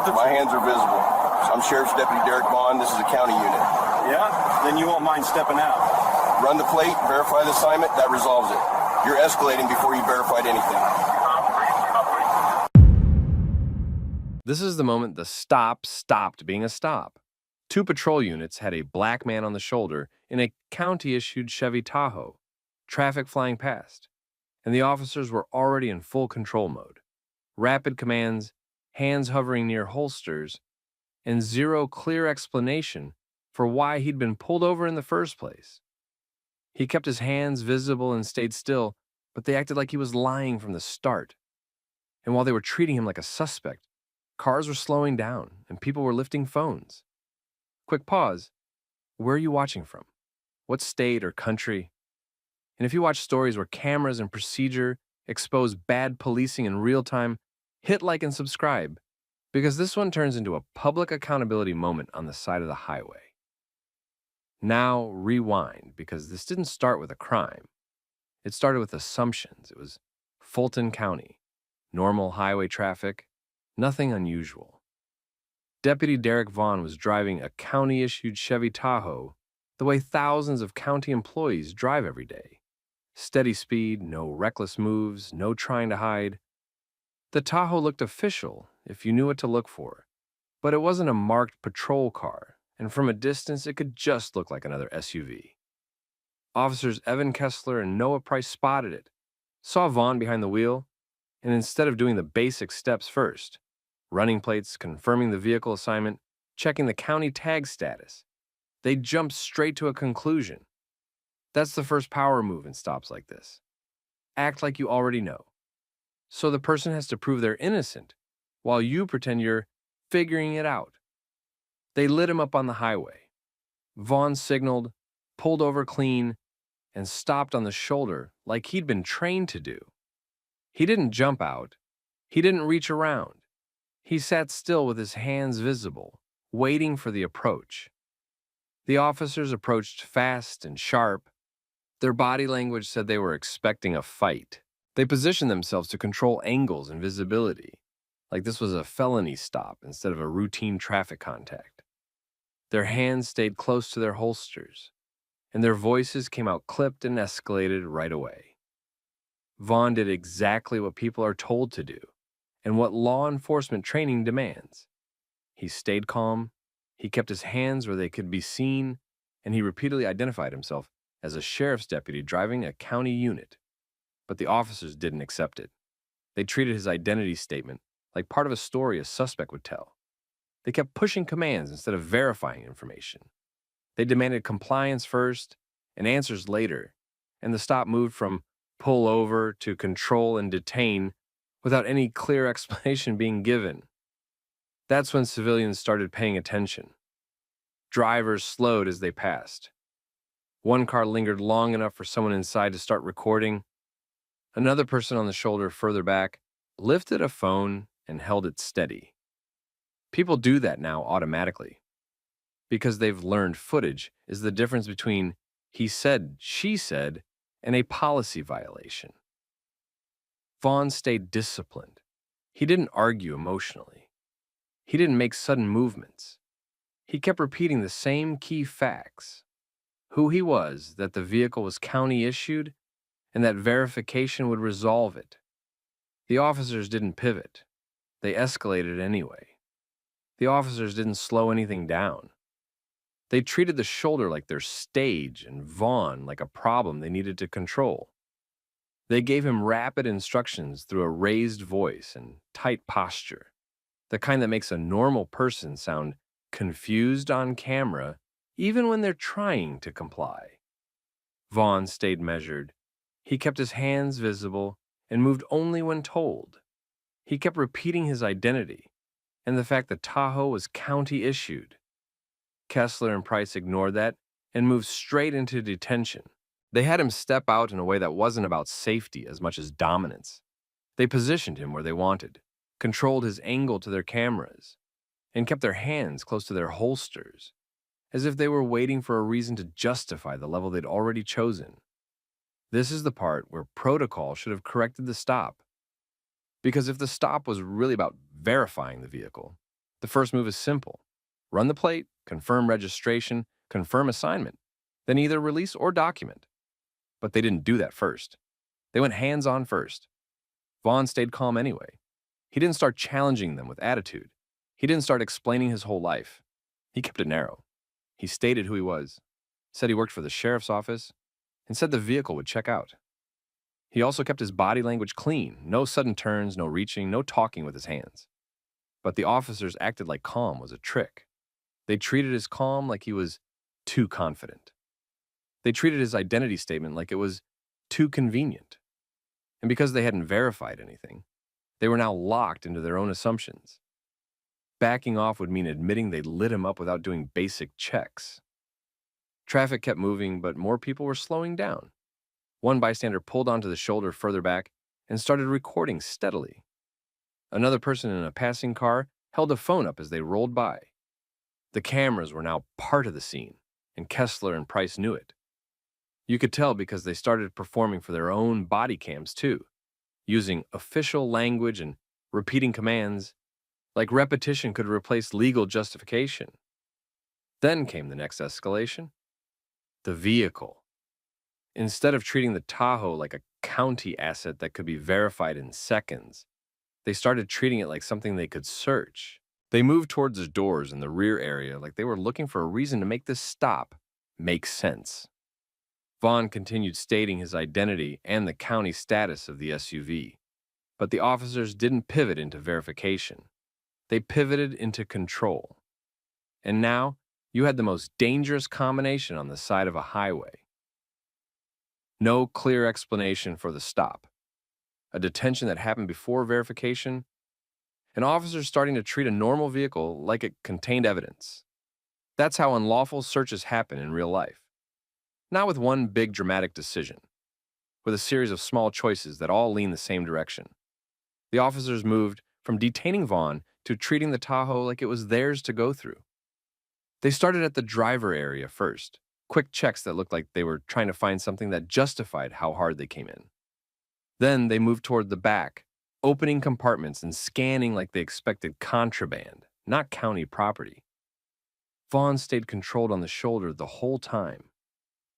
My hands are visible. I'm Sheriff's Deputy Derek Vaughn. This is a county unit. Yeah? Then you won't mind stepping out. Run the plate, verify the assignment, that resolves it. You're escalating before you verified anything. This is the moment the stop stopped being a stop. 2 patrol units had a black man on the shoulder in a county-issued Chevy Tahoe, traffic flying past, and the officers were already in full control mode. Rapid commands, hands hovering near holsters, and zero clear explanation for why he'd been pulled over in the first place. He kept his hands visible and stayed still, but they acted like he was lying from the start. And while they were treating him like a suspect, cars were slowing down and people were lifting phones. Quick pause. Where are you watching from? What state or country? And if you watch stories where cameras and procedure expose bad policing in real time, hit like and subscribe, because this one turns into a public accountability moment on the side of the highway. Now rewind, because this didn't start with a crime. It started with assumptions. It was Fulton County, normal highway traffic, nothing unusual. Deputy Derek Vaughn was driving a county-issued Chevy Tahoe the way thousands of county employees drive every day. Steady speed, no reckless moves, no trying to hide. The Tahoe looked official if you knew what to look for, but it wasn't a marked patrol car, and from a distance it could just look like another SUV. Officers Evan Kessler and Noah Price spotted it, saw Vaughn behind the wheel, and instead of doing the basic steps first, running plates, confirming the vehicle assignment, checking the county tag status, they jumped straight to a conclusion. That's the first power move in stops like this. Act like you already know. So the person has to prove they're innocent, while you pretend you're figuring it out. They lit him up on the highway. Vaughn signaled, pulled over clean, and stopped on the shoulder like he'd been trained to do. He didn't jump out. He didn't reach around. He sat still with his hands visible, waiting for the approach. The officers approached fast and sharp. Their body language said they were expecting a fight. They positioned themselves to control angles and visibility, like this was a felony stop instead of a routine traffic contact. Their hands stayed close to their holsters, and their voices came out clipped and escalated right away. Vaughn did exactly what people are told to do, and what law enforcement training demands. He stayed calm, he kept his hands where they could be seen, and he repeatedly identified himself as a sheriff's deputy driving a county unit. But the officers didn't accept it. They treated his identity statement like part of a story a suspect would tell. They kept pushing commands instead of verifying information. They demanded compliance first and answers later, and the stop moved from pull over to control and detain without any clear explanation being given. That's when civilians started paying attention. Drivers slowed as they passed. One car lingered long enough for someone inside to start recording. Another person on the shoulder further back lifted a phone and held it steady. People do that now automatically, because they've learned footage is the difference between he said, she said, and a policy violation. Vaughn stayed disciplined. He didn't argue emotionally. He didn't make sudden movements. He kept repeating the same key facts. Who he was, that the vehicle was county issued, and that verification would resolve it. The officers didn't pivot. They escalated anyway. The officers didn't slow anything down. They treated the shoulder like their stage and Vaughn like a problem they needed to control. They gave him rapid instructions through a raised voice and tight posture, the kind that makes a normal person sound confused on camera even when they're trying to comply. Vaughn stayed measured. He kept his hands visible and moved only when told. He kept repeating his identity and the fact that Tahoe was county issued. Kessler and Price ignored that and moved straight into detention. They had him step out in a way that wasn't about safety as much as dominance. They positioned him where they wanted, controlled his angle to their cameras, and kept their hands close to their holsters, as if they were waiting for a reason to justify the level they'd already chosen. This is the part where protocol should have corrected the stop. Because if the stop was really about verifying the vehicle, The first move is simple. Run the plate, confirm registration, confirm assignment, then either release or document. But they didn't do that first. They went hands-on first. Vaughn stayed calm anyway. He didn't start challenging them with attitude. He didn't start explaining his whole life. He kept it narrow. He stated who he was, said he worked for the sheriff's office, and said the vehicle would check out. He also kept his body language clean, no sudden turns, no reaching, no talking with his hands. But the officers acted like calm was a trick. They treated his calm like he was too confident. They treated his identity statement like it was too convenient. And because they hadn't verified anything, they were now locked into their own assumptions. Backing off would mean admitting they'd lit him up without doing basic checks. Traffic kept moving, but more people were slowing down. One bystander pulled onto the shoulder further back and started recording steadily. Another person in a passing car held a phone up as they rolled by. The cameras were now part of the scene, and Kessler and Price knew it. You could tell because they started performing for their own body cams too, using official language and repeating commands, like repetition could replace legal justification. Then came the next escalation. The vehicle. Instead of treating the Tahoe like a county asset that could be verified in seconds, they started treating it like something they could search. They moved towards the doors in the rear area like they were looking for a reason to make this stop make sense. Vaughn continued stating his identity and the county status of the SUV, but the officers didn't pivot into verification. They pivoted into control. And now, you had the most dangerous combination on the side of a highway. No clear explanation for the stop. A detention that happened before verification, and officers starting to treat a normal vehicle like it contained evidence. That's how unlawful searches happen in real life. Not with one big dramatic decision, with a series of small choices that all lean the same direction. The officers moved from detaining Vaughn to treating the Tahoe like it was theirs to go through. They started at the driver area first, quick checks that looked like they were trying to find something that justified how hard they came in. Then they moved toward the back, opening compartments and scanning like they expected contraband, not county property. Vaughn stayed controlled on the shoulder the whole time.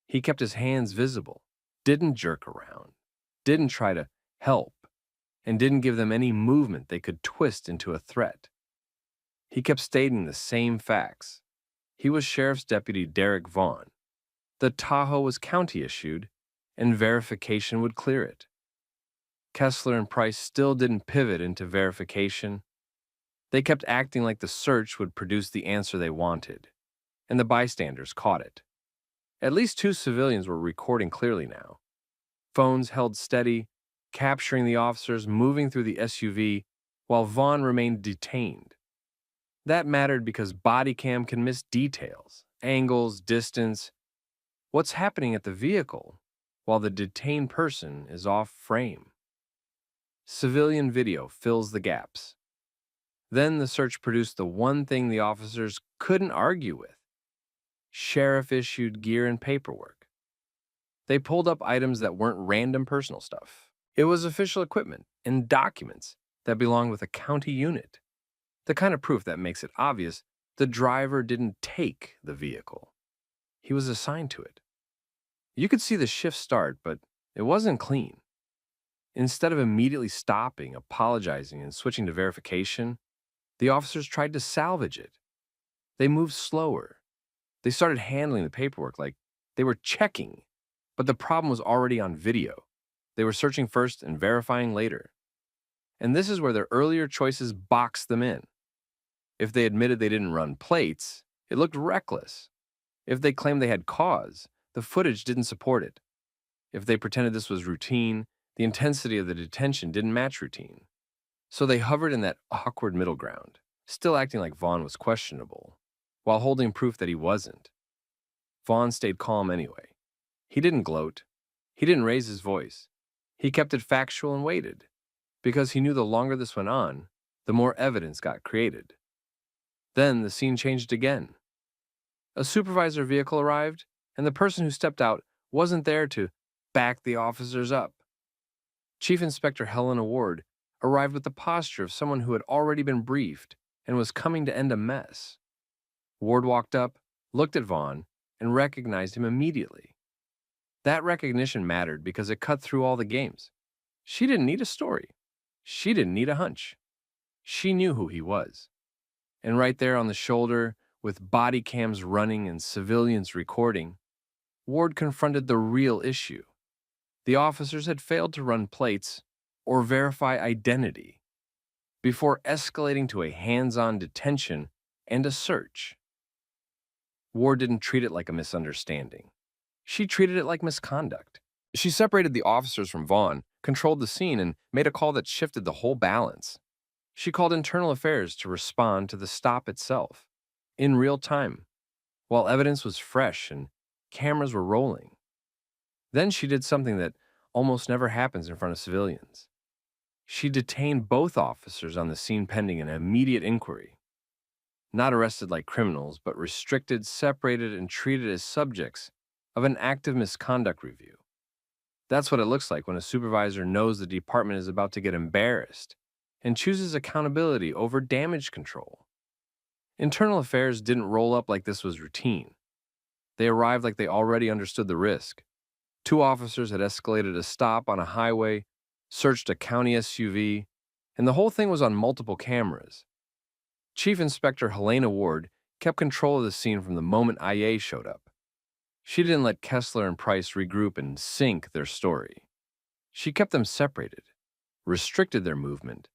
He kept his hands visible, didn't jerk around, didn't try to help, and didn't give them any movement they could twist into a threat. He kept stating the same facts. He was Sheriff's Deputy Derek Vaughn. The Tahoe was county-issued, and verification would clear it. Kessler and Price still didn't pivot into verification. They kept acting like the search would produce the answer they wanted, and the bystanders caught it. At least 2 civilians were recording clearly now. Phones held steady, capturing the officers moving through the SUV while Vaughn remained detained. That mattered because Bodycam can miss details, angles, distance, what's happening at the vehicle, while the detained person is off frame. Civilian video fills the gaps. Then the search produced the one thing the officers couldn't argue with: sheriff-issued gear and paperwork. They pulled up items that weren't random personal stuff. It was official equipment and documents that belonged with a county unit. The kind of proof that makes it obvious the driver didn't take the vehicle. He was assigned to it. You could see the shift start, but it wasn't clean. Instead of immediately stopping, apologizing, and switching to verification, the officers tried to salvage it. They moved slower. They started handling the paperwork like they were checking, but the problem was already on video. They were searching first and verifying later. And this is where their earlier choices boxed them in. If they admitted they didn't run plates, it looked reckless. If they claimed they had cause, the footage didn't support it. If they pretended this was routine, the intensity of the detention didn't match routine. So they hovered in that awkward middle ground, still acting like Vaughn was questionable, while holding proof that he wasn't. Vaughn stayed calm anyway. He didn't gloat. He didn't raise his voice. He kept it factual and waited, because he knew the longer this went on, the more evidence got created. Then the scene changed again. A supervisor vehicle arrived, and the person who stepped out wasn't there to back the officers up. Chief Inspector Helena Ward arrived with the posture of someone who had already been briefed and was coming to end a mess. Ward walked up, looked at Vaughn, and recognized him immediately. That recognition mattered because it cut through all the games. She didn't need a story. She didn't need a hunch. She knew who he was. And right there on the shoulder, with body cams running and civilians recording, Ward confronted the real issue. The officers had failed to run plates or verify identity before escalating to a hands-on detention and a search. Ward didn't treat it like a misunderstanding. She treated it like misconduct. She separated the officers from Vaughn, controlled the scene, and made a call that shifted the whole balance. She called internal affairs to respond to the stop itself, in real time, while evidence was fresh and cameras were rolling. Then she did something that almost never happens in front of civilians. She detained both officers on the scene pending an immediate inquiry. Not arrested like criminals, but restricted, separated, and treated as subjects of an active misconduct review. That's what it looks like when a supervisor knows the department is about to get embarrassed and chooses accountability over damage control. Internal affairs didn't roll up like this was routine. They arrived like they already understood the risk. 2 officers had escalated a stop on a highway, searched a county SUV, and the whole thing was on multiple cameras. Chief Inspector Helena Ward kept control of the scene from the moment IA showed up. She didn't let Kessler and Price regroup and sync their story. She kept them separated, restricted their movement,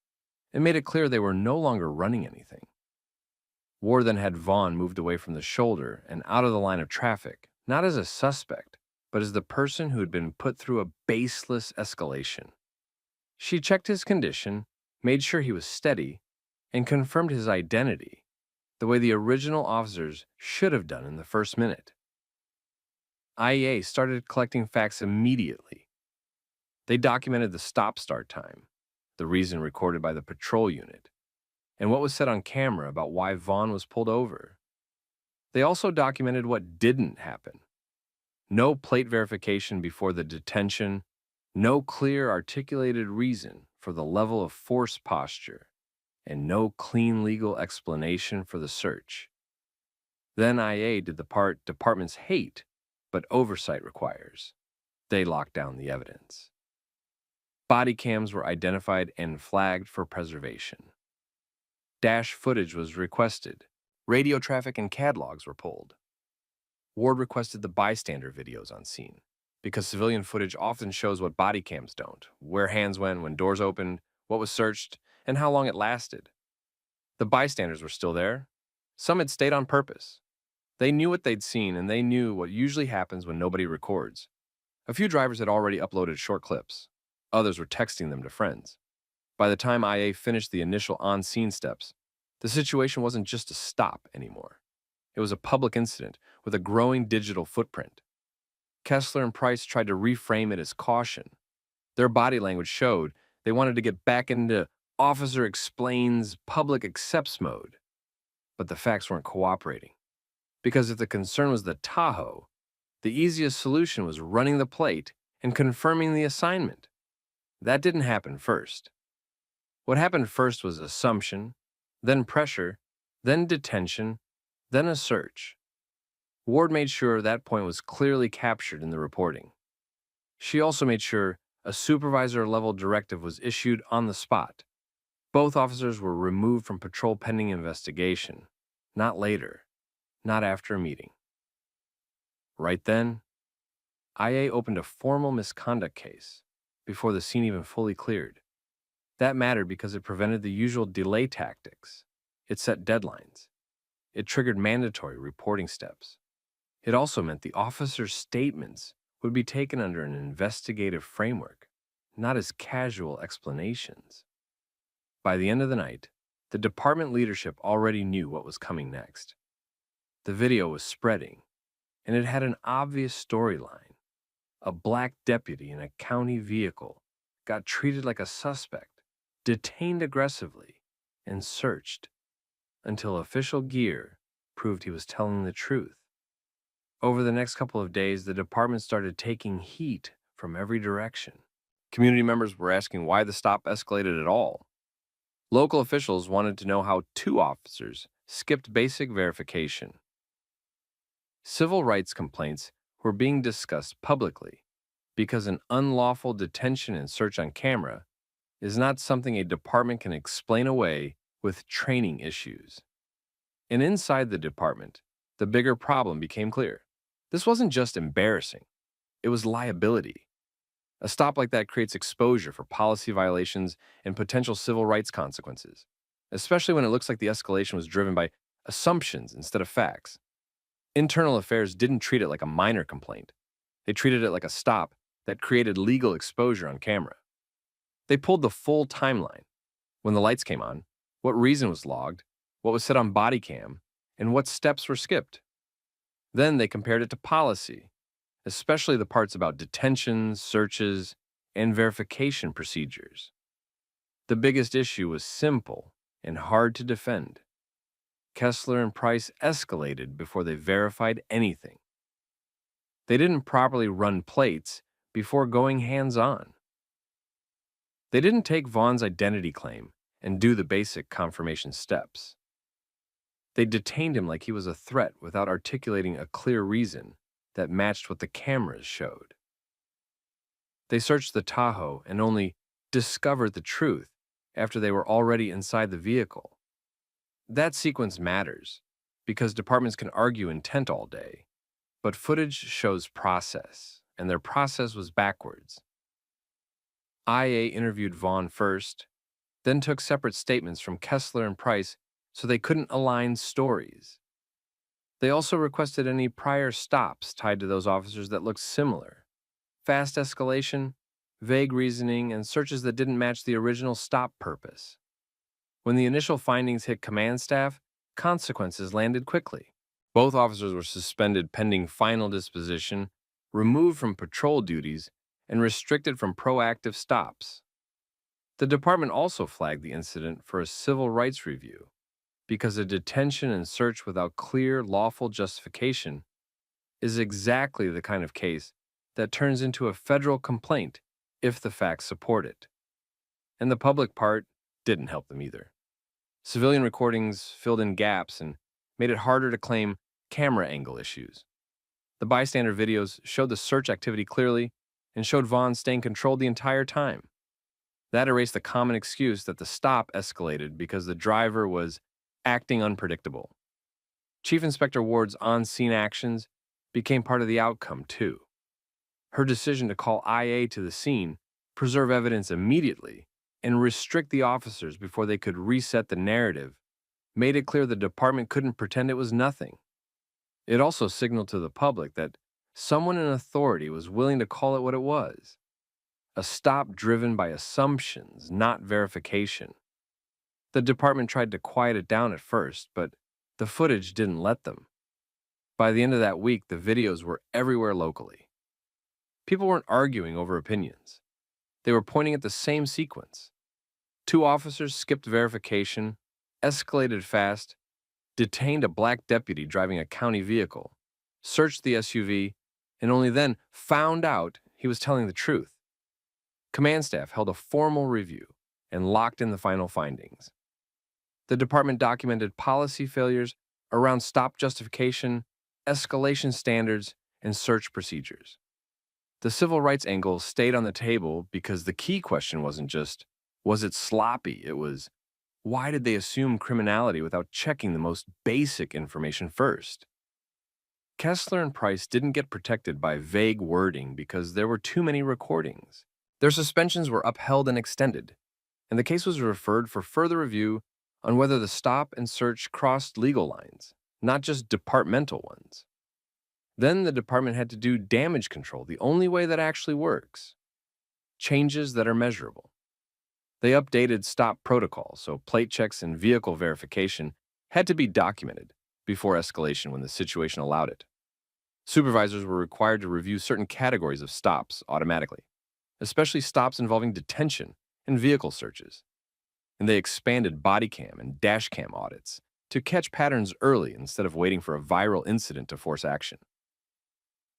and made it clear they were no longer running anything. Ward then had Vaughn moved away from the shoulder and out of the line of traffic, not as a suspect, but as the person who had been put through a baseless escalation. She checked his condition, made sure he was steady, and confirmed his identity, the way the original officers should have done in the first minute. IEA started collecting facts immediately. They documented the stop-start time, the reason recorded by the patrol unit, and what was said on camera about why Vaughn was pulled over. They also documented what didn't happen. No plate verification before the detention, no clear articulated reason for the level of force posture, and no clean legal explanation for the search. Then IA did the part departments hate, but oversight requires. They locked down the evidence. Body cams were identified and flagged for preservation. Dash footage was requested. Radio traffic and CAD logs were pulled. Ward requested the bystander videos on scene, because civilian footage often shows what body cams don't, where hands went when doors opened, what was searched, and how long it lasted. The bystanders were still there. Some had stayed on purpose. They knew what they'd seen, and they knew what usually happens when nobody records. A few drivers had already uploaded short clips. Others were texting them to friends. By the time IA finished the initial on-scene steps, the situation wasn't just a stop anymore. It was a public incident with a growing digital footprint. Kessler and Price tried to reframe it as caution. Their body language showed they wanted to get back into officer explains, public accepts mode. But the facts weren't cooperating. Because if the concern was the Tahoe, the easiest solution was running the plate and confirming the assignment. That didn't happen first. What happened first was assumption, then pressure, then detention, then a search. Ward made sure that point was clearly captured in the reporting. She also made sure a supervisor-level directive was issued on the spot. Both officers were removed from patrol pending investigation, not later, not after a meeting. Right then, IA opened a formal misconduct case before the scene even fully cleared. That mattered because it prevented the usual delay tactics. It set deadlines. It triggered mandatory reporting steps. It also meant the officers' statements would be taken under an investigative framework, not as casual explanations. By the end of the night, the department leadership already knew what was coming next. The video was spreading, and it had an obvious storyline. A black deputy in a county vehicle got treated like a suspect, detained aggressively, and searched until official gear proved he was telling the truth. Over the next couple of days, the department started taking heat from every direction. Community members were asking why the stop escalated at all. Local officials wanted to know how two officers skipped basic verification. Civil rights complaints were being discussed publicly because an unlawful detention and search on camera is not something a department can explain away with training issues. And inside the department, the bigger problem became clear. This wasn't just embarrassing, it was liability. A stop like that creates exposure for policy violations and potential civil rights consequences, especially when it looks like the escalation was driven by assumptions instead of facts. Internal Affairs didn't treat it like a minor complaint. They treated it like a stop that created legal exposure on camera. They pulled the full timeline: when the lights came on, what reason was logged, what was said on Bodycam, and what steps were skipped. Then they compared it to policy, especially the parts about detentions, searches, and verification procedures. The biggest issue was simple and hard to defend. Kessler and Price escalated before they verified anything. They didn't properly run plates before going hands-on. They didn't take Vaughn's identity claim and do the basic confirmation steps. They detained him like he was a threat without articulating a clear reason that matched what the cameras showed. They searched the Tahoe and only discovered the truth after they were already inside the vehicle. That sequence matters because departments can argue intent all day, but footage shows process, and their process was backwards. IA interviewed Vaughn first, then took separate statements from Kessler and Price so they couldn't align stories. They also requested any prior stops tied to those officers that looked similar: fast escalation, vague reasoning, and searches that didn't match the original stop purpose. When the initial findings hit command staff, consequences landed quickly. Both officers were suspended pending final disposition, removed from patrol duties, and restricted from proactive stops. The department also flagged the incident for a civil rights review because a detention and search without clear, lawful justification is exactly the kind of case that turns into a federal complaint if the facts support it. And the public part didn't help them either. Civilian recordings filled in gaps and made it harder to claim camera angle issues. The bystander videos showed the search activity clearly and showed Vaughn staying controlled the entire time. That erased the common excuse that the stop escalated because the driver was acting unpredictable. Chief Inspector Ward's on-scene actions became part of the outcome, too. Her decision to call IA to the scene, preserve evidence immediately, and restrict the officers before they could reset the narrative made it clear the department couldn't pretend it was nothing. It also signaled to the public that someone in authority was willing to call it what it was: a stop driven by assumptions, not verification. The department tried to quiet it down at first, but the footage didn't let them. By the end of that week, the videos were everywhere locally. People weren't arguing over opinions. They were pointing at the same sequence. Two officers skipped verification, escalated fast, detained a black deputy driving a county vehicle, searched the SUV, and only then found out he was telling the truth. Command staff held a formal review and locked in the final findings. The department documented policy failures around stop justification, escalation standards, and search procedures. The civil rights angle stayed on the table because the key question wasn't just, was it sloppy? It was, why did they assume criminality without checking the most basic information first? Kessler and Price didn't get protected by vague wording because there were too many recordings. Their suspensions were upheld and extended, and the case was referred for further review on whether the stop and search crossed legal lines, not just departmental ones. Then the department had to do damage control the only way that actually works: changes that are measurable. They updated stop protocols, so plate checks and vehicle verification had to be documented before escalation when the situation allowed it. Supervisors were required to review certain categories of stops automatically, especially stops involving detention and vehicle searches. And they expanded Bodycam and Dashcam audits to catch patterns early instead of waiting for a viral incident to force action.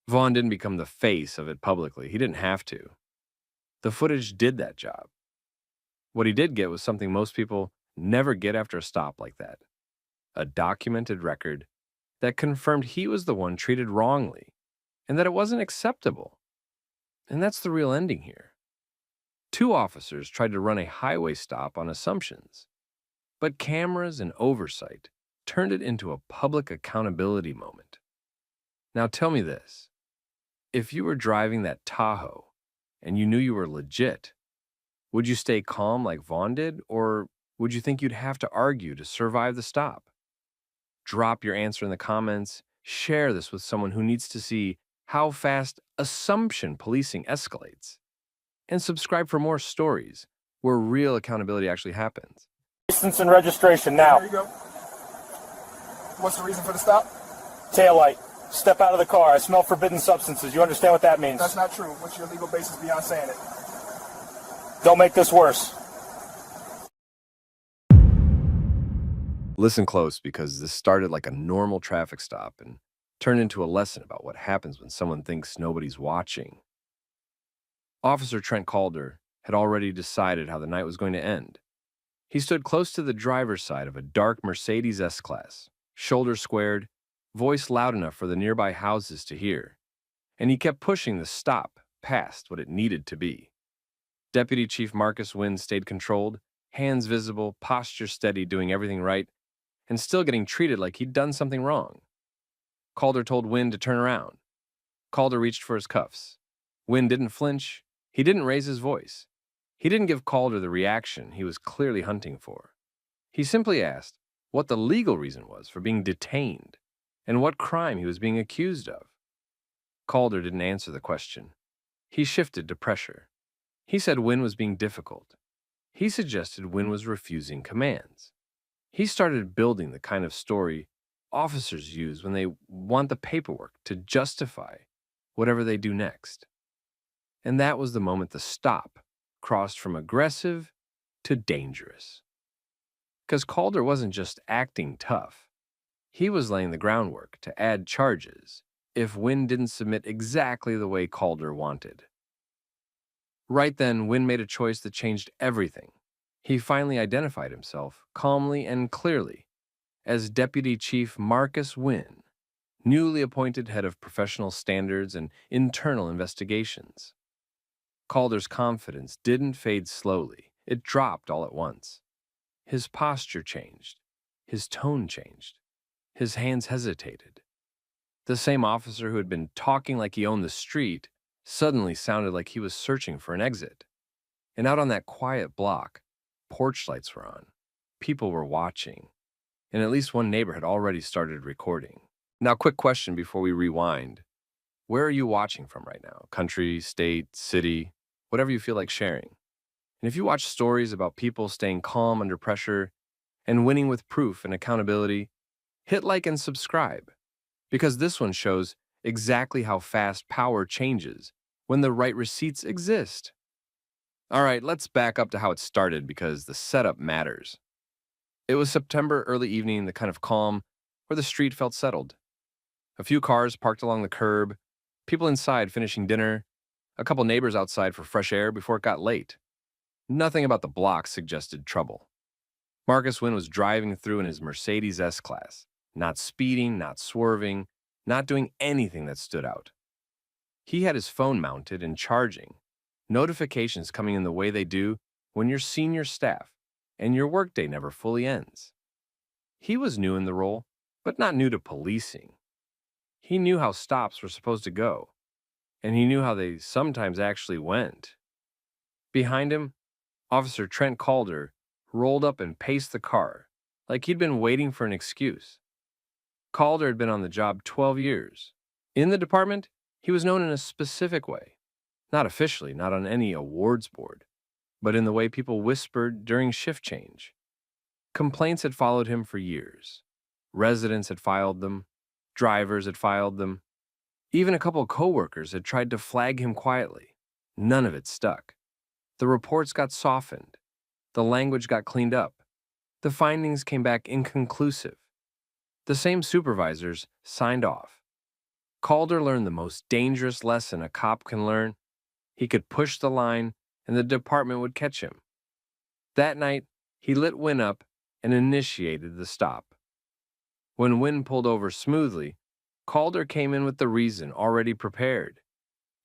Vaughn didn't become the face of it publicly. He didn't have to. The footage did that job. What he did get was something most people never get after a stop like that. A documented record that confirmed he was the one treated wrongly and that it wasn't acceptable. And that's the real ending here. Two officers tried to run a highway stop on assumptions, but cameras and oversight turned it into a public accountability moment. Now tell me this. If you were driving that Tahoe and you knew you were legit, would you stay calm like Vaughn did, or would you think you'd have to argue to survive the stop? Drop your answer in the comments, share this with someone who needs to see how fast assumption policing escalates, and subscribe for more stories where real accountability actually happens. License and registration now. There you go. What's the reason for the stop? Taillight. Step out of the car. I smell forbidden substances. You understand what that means? That's not true. What's your legal basis beyond saying it? Don't make this worse. Listen close, because this started like a normal traffic stop and turned into a lesson about what happens when someone thinks nobody's watching. Officer Trent Calder had already decided how the night was going to end. He stood close to the driver's side of a dark Mercedes S-Class, shoulders squared, voice loud enough for the nearby houses to hear, and he kept pushing the stop past what it needed to be. Deputy Chief Marcus Wynn stayed controlled, hands visible, posture steady, doing everything right, and still getting treated like he'd done something wrong. Calder told Wynn to turn around. Calder reached for his cuffs. Wynn didn't flinch. He didn't raise his voice. He didn't give Calder the reaction he was clearly hunting for. He simply asked what the legal reason was for being detained and what crime he was being accused of. Calder didn't answer the question. He shifted to pressure. He said Wynn was being difficult. He suggested Wynn was refusing commands. He started building the kind of story officers use when they want the paperwork to justify whatever they do next. And that was the moment the stop crossed from aggressive to dangerous. Because Calder wasn't just acting tough. He was laying the groundwork to add charges if Wynn didn't submit exactly the way Calder wanted. Right then, Wynn made a choice that changed everything. He finally identified himself, calmly and clearly, as Deputy Chief Marcus Wynn, newly appointed head of professional standards and internal investigations. Calder's confidence didn't fade slowly. It dropped all at once. His posture changed. His tone changed. His hands hesitated. The same officer who had been talking like he owned the street suddenly sounded like he was searching for an exit. And out on that quiet block, porch lights were on. People were watching. And at least one neighbor had already started recording. Now, quick question before we rewind. Where are you watching from right now? Country, state, city, whatever you feel like sharing. And if you watch stories about people staying calm under pressure and winning with proof and accountability, hit like and subscribe, because this one shows exactly how fast power changes when the right receipts exist. All right, let's back up to how it started, because the setup matters. It was September early evening, the kind of calm where the street felt settled. A few cars parked along the curb, people inside finishing dinner, a couple neighbors outside for fresh air before it got late. Nothing about the block suggested trouble. Marcus Wynn was driving through in his Mercedes S-Class, not speeding, not swerving, not doing anything that stood out. He had his phone mounted and charging, notifications coming in the way they do when you're senior staff and your workday never fully ends. He was new in the role, but not new to policing. He knew how stops were supposed to go, and he knew how they sometimes actually went. Behind him, Officer Trent Calder rolled up and paced the car like he'd been waiting for an excuse. Calder had been on the job 12 years. In the department, he was known in a specific way. Not officially, not on any awards board, but in the way people whispered during shift change. Complaints had followed him for years. Residents had filed them. Drivers had filed them. Even a couple coworkers had tried to flag him quietly. None of it stuck. The reports got softened. The language got cleaned up. The findings came back inconclusive. The same supervisors signed off. Calder learned the most dangerous lesson a cop can learn. He could push the line, and the department would catch him. That night, he lit Wynn up and initiated the stop. When Wynn pulled over smoothly, Calder came in with the reason already prepared.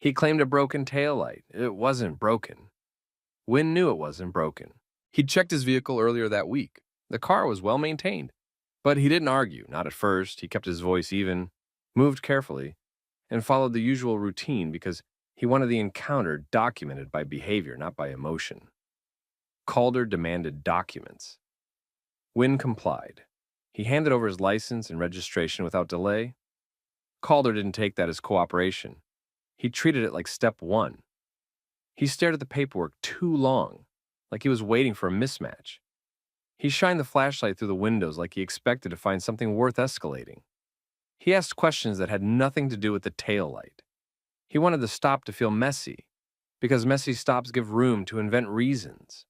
He claimed a broken taillight. It wasn't broken. Wynn knew it wasn't broken. He'd checked his vehicle earlier that week. The car was well maintained. But he didn't argue, not at first. He kept his voice even, moved carefully, and followed the usual routine because he wanted the encounter documented by behavior, not by emotion. Calder demanded documents. Wynn complied. He handed over his license and registration without delay. Calder didn't take that as cooperation. He treated it like step one. He stared at the paperwork too long, like he was waiting for a mismatch. He shined the flashlight through the windows like he expected to find something worth escalating. He asked questions that had nothing to do with the taillight. He wanted the stop to feel messy, because messy stops give room to invent reasons.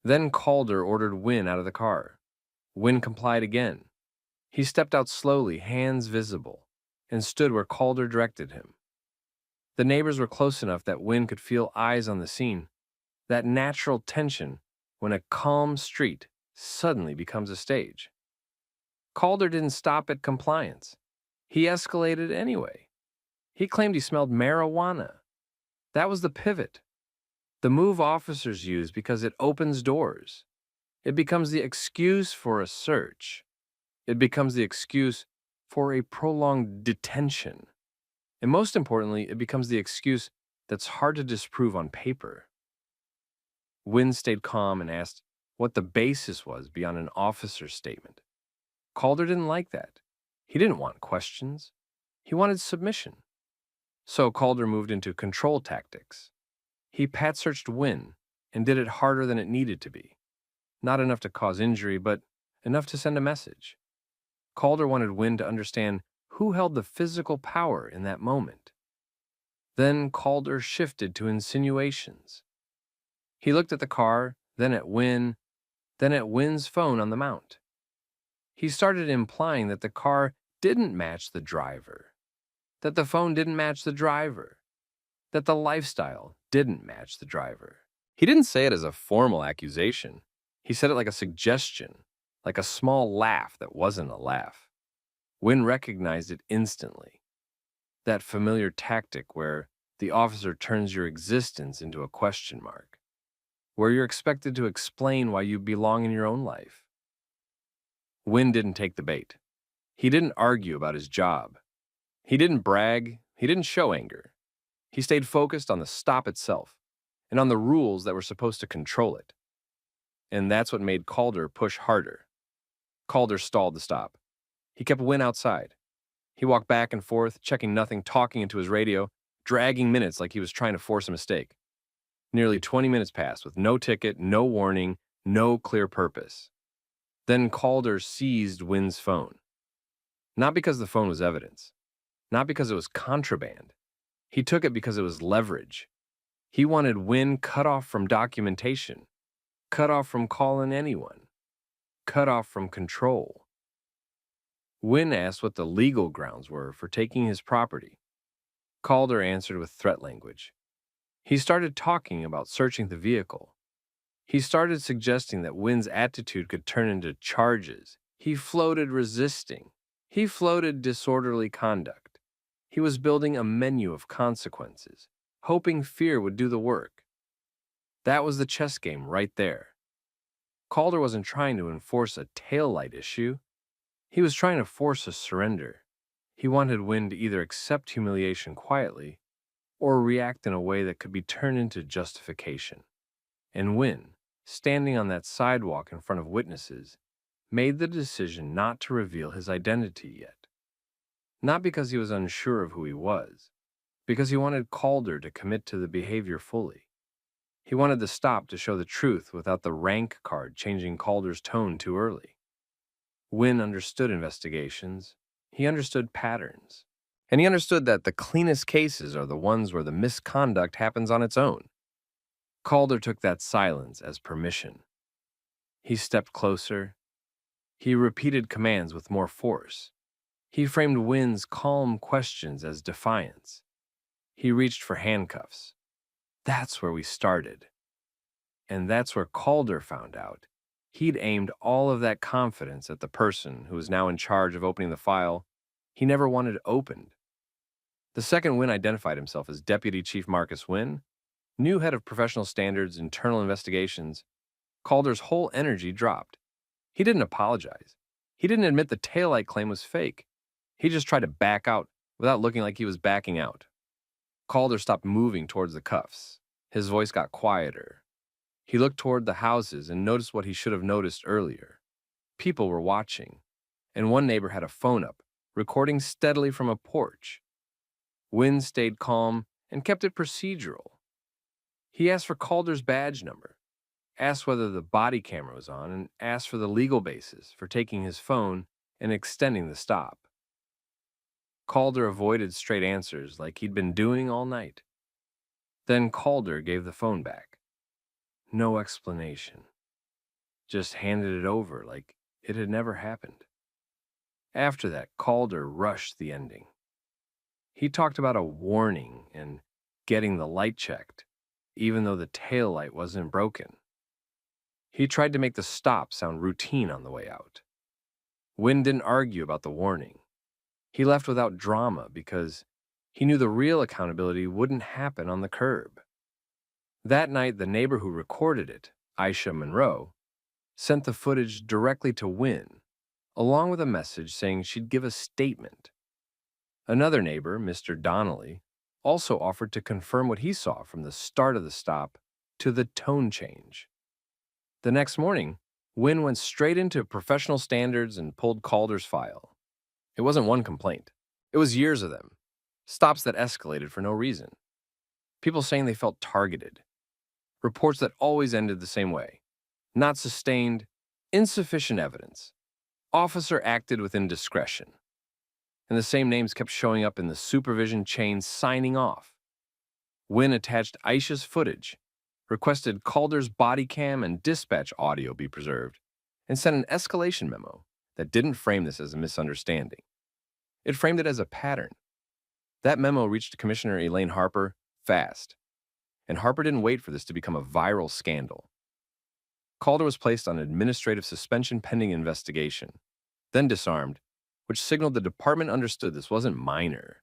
Then Calder ordered Wynn out of the car. Wynn complied again. He stepped out slowly, hands visible, and stood where Calder directed him. The neighbors were close enough that Wynn could feel eyes on the scene, that natural tension when a calm street suddenly becomes a stage. Calder didn't stop at compliance. He escalated anyway. He claimed he smelled marijuana. That was the pivot. The move officers use because it opens doors. It becomes the excuse for a search. It becomes the excuse for a prolonged detention. And most importantly, it becomes the excuse that's hard to disprove on paper. Wynn stayed calm and asked what the basis was beyond an officer's statement. Calder didn't like that. He didn't want questions. He wanted submission. So Calder moved into control tactics. He pat-searched Wynn and did it harder than it needed to be. Not enough to cause injury, but enough to send a message. Calder wanted Wynn to understand who held the physical power in that moment. Then Calder shifted to insinuations. He looked at the car, then at Wynn, then at Wynn's phone on the mount. He started implying that the car didn't match the driver, that the phone didn't match the driver, that the lifestyle didn't match the driver. He didn't say it as a formal accusation. He said it like a suggestion, like a small laugh that wasn't a laugh. Wynn recognized it instantly. That familiar tactic where the officer turns your existence into a question mark, where you're expected to explain why you belong in your own life. Wynn didn't take the bait. He didn't argue about his job. He didn't brag. He didn't show anger. He stayed focused on the stop itself and on the rules that were supposed to control it. And that's what made Calder push harder. Calder stalled the stop. He kept Wynn outside. He walked back and forth, checking nothing, talking into his radio, dragging minutes like he was trying to force a mistake. Nearly 20 minutes passed with no ticket, no warning, no clear purpose. Then Calder seized Wynn's phone. Not because the phone was evidence. Not because it was contraband. He took it because it was leverage. He wanted Wynn cut off from documentation, cut off from calling anyone, cut off from control. Wynn asked what the legal grounds were for taking his property. Calder answered with threat language. He started talking about searching the vehicle. He started suggesting that Wynn's attitude could turn into charges. He floated resisting. He floated disorderly conduct. He was building a menu of consequences, hoping fear would do the work. That was the chess game right there. Calder wasn't trying to enforce a taillight issue. He was trying to force a surrender. He wanted Wynn to either accept humiliation quietly or react in a way that could be turned into justification. And Wynn, standing on that sidewalk in front of witnesses, made the decision not to reveal his identity yet. Not because he was unsure of who he was, because he wanted Calder to commit to the behavior fully. He wanted the stop to show the truth without the rank card changing Calder's tone too early. Wynn understood investigations. He understood patterns. And he understood that the cleanest cases are the ones where the misconduct happens on its own. Calder took that silence as permission. He stepped closer. He repeated commands with more force. He framed Wynn's calm questions as defiance. He reached for handcuffs. That's where we started. And that's where Calder found out He'd aimed all of that confidence at the person who was now in charge of opening the file he never wanted opened. The second Wynn identified himself as Deputy Chief Marcus Wynn, new head of professional standards, internal investigations, Calder's whole energy dropped. He didn't apologize. He didn't admit the taillight claim was fake. He just tried to back out without looking like he was backing out. Calder stopped moving towards the cuffs. His voice got quieter. He looked toward the houses and noticed what he should have noticed earlier. People were watching, and one neighbor had a phone up, recording steadily from a porch. Wynn stayed calm and kept it procedural. He asked for Calder's badge number, asked whether the body camera was on, and asked for the legal basis for taking his phone and extending the stop. Calder avoided straight answers like he'd been doing all night. Then Calder gave the phone back. No explanation. Just handed it over like it had never happened. After that, Calder rushed the ending. He talked about a warning and getting the light checked, even though the tail light wasn't broken. He tried to make the stop sound routine on the way out. Wynn didn't argue about the warning. He left without drama because he knew the real accountability wouldn't happen on the curb. That night, the neighbor who recorded it, Aisha Monroe, sent the footage directly to Wynn, along with a message saying she'd give a statement. Another neighbor, Mr. Donnelly, also offered to confirm what he saw from the start of the stop to the tone change. The next morning, Wynn went straight into professional standards and pulled Calder's file. It wasn't one complaint. It was years of them. Stops that escalated for no reason. People saying they felt targeted. Reports that always ended the same way. Not sustained, insufficient evidence. Officer acted within discretion. And the same names kept showing up in the supervision chain signing off. Wynn attached Aisha's footage, requested Calder's body cam and dispatch audio be preserved, and sent an escalation memo that didn't frame this as a misunderstanding. It framed it as a pattern. That memo reached Commissioner Elaine Harper fast, and Harper didn't wait for this to become a viral scandal. Calder was placed on administrative suspension pending investigation, then disarmed, which signaled the department understood this wasn't minor.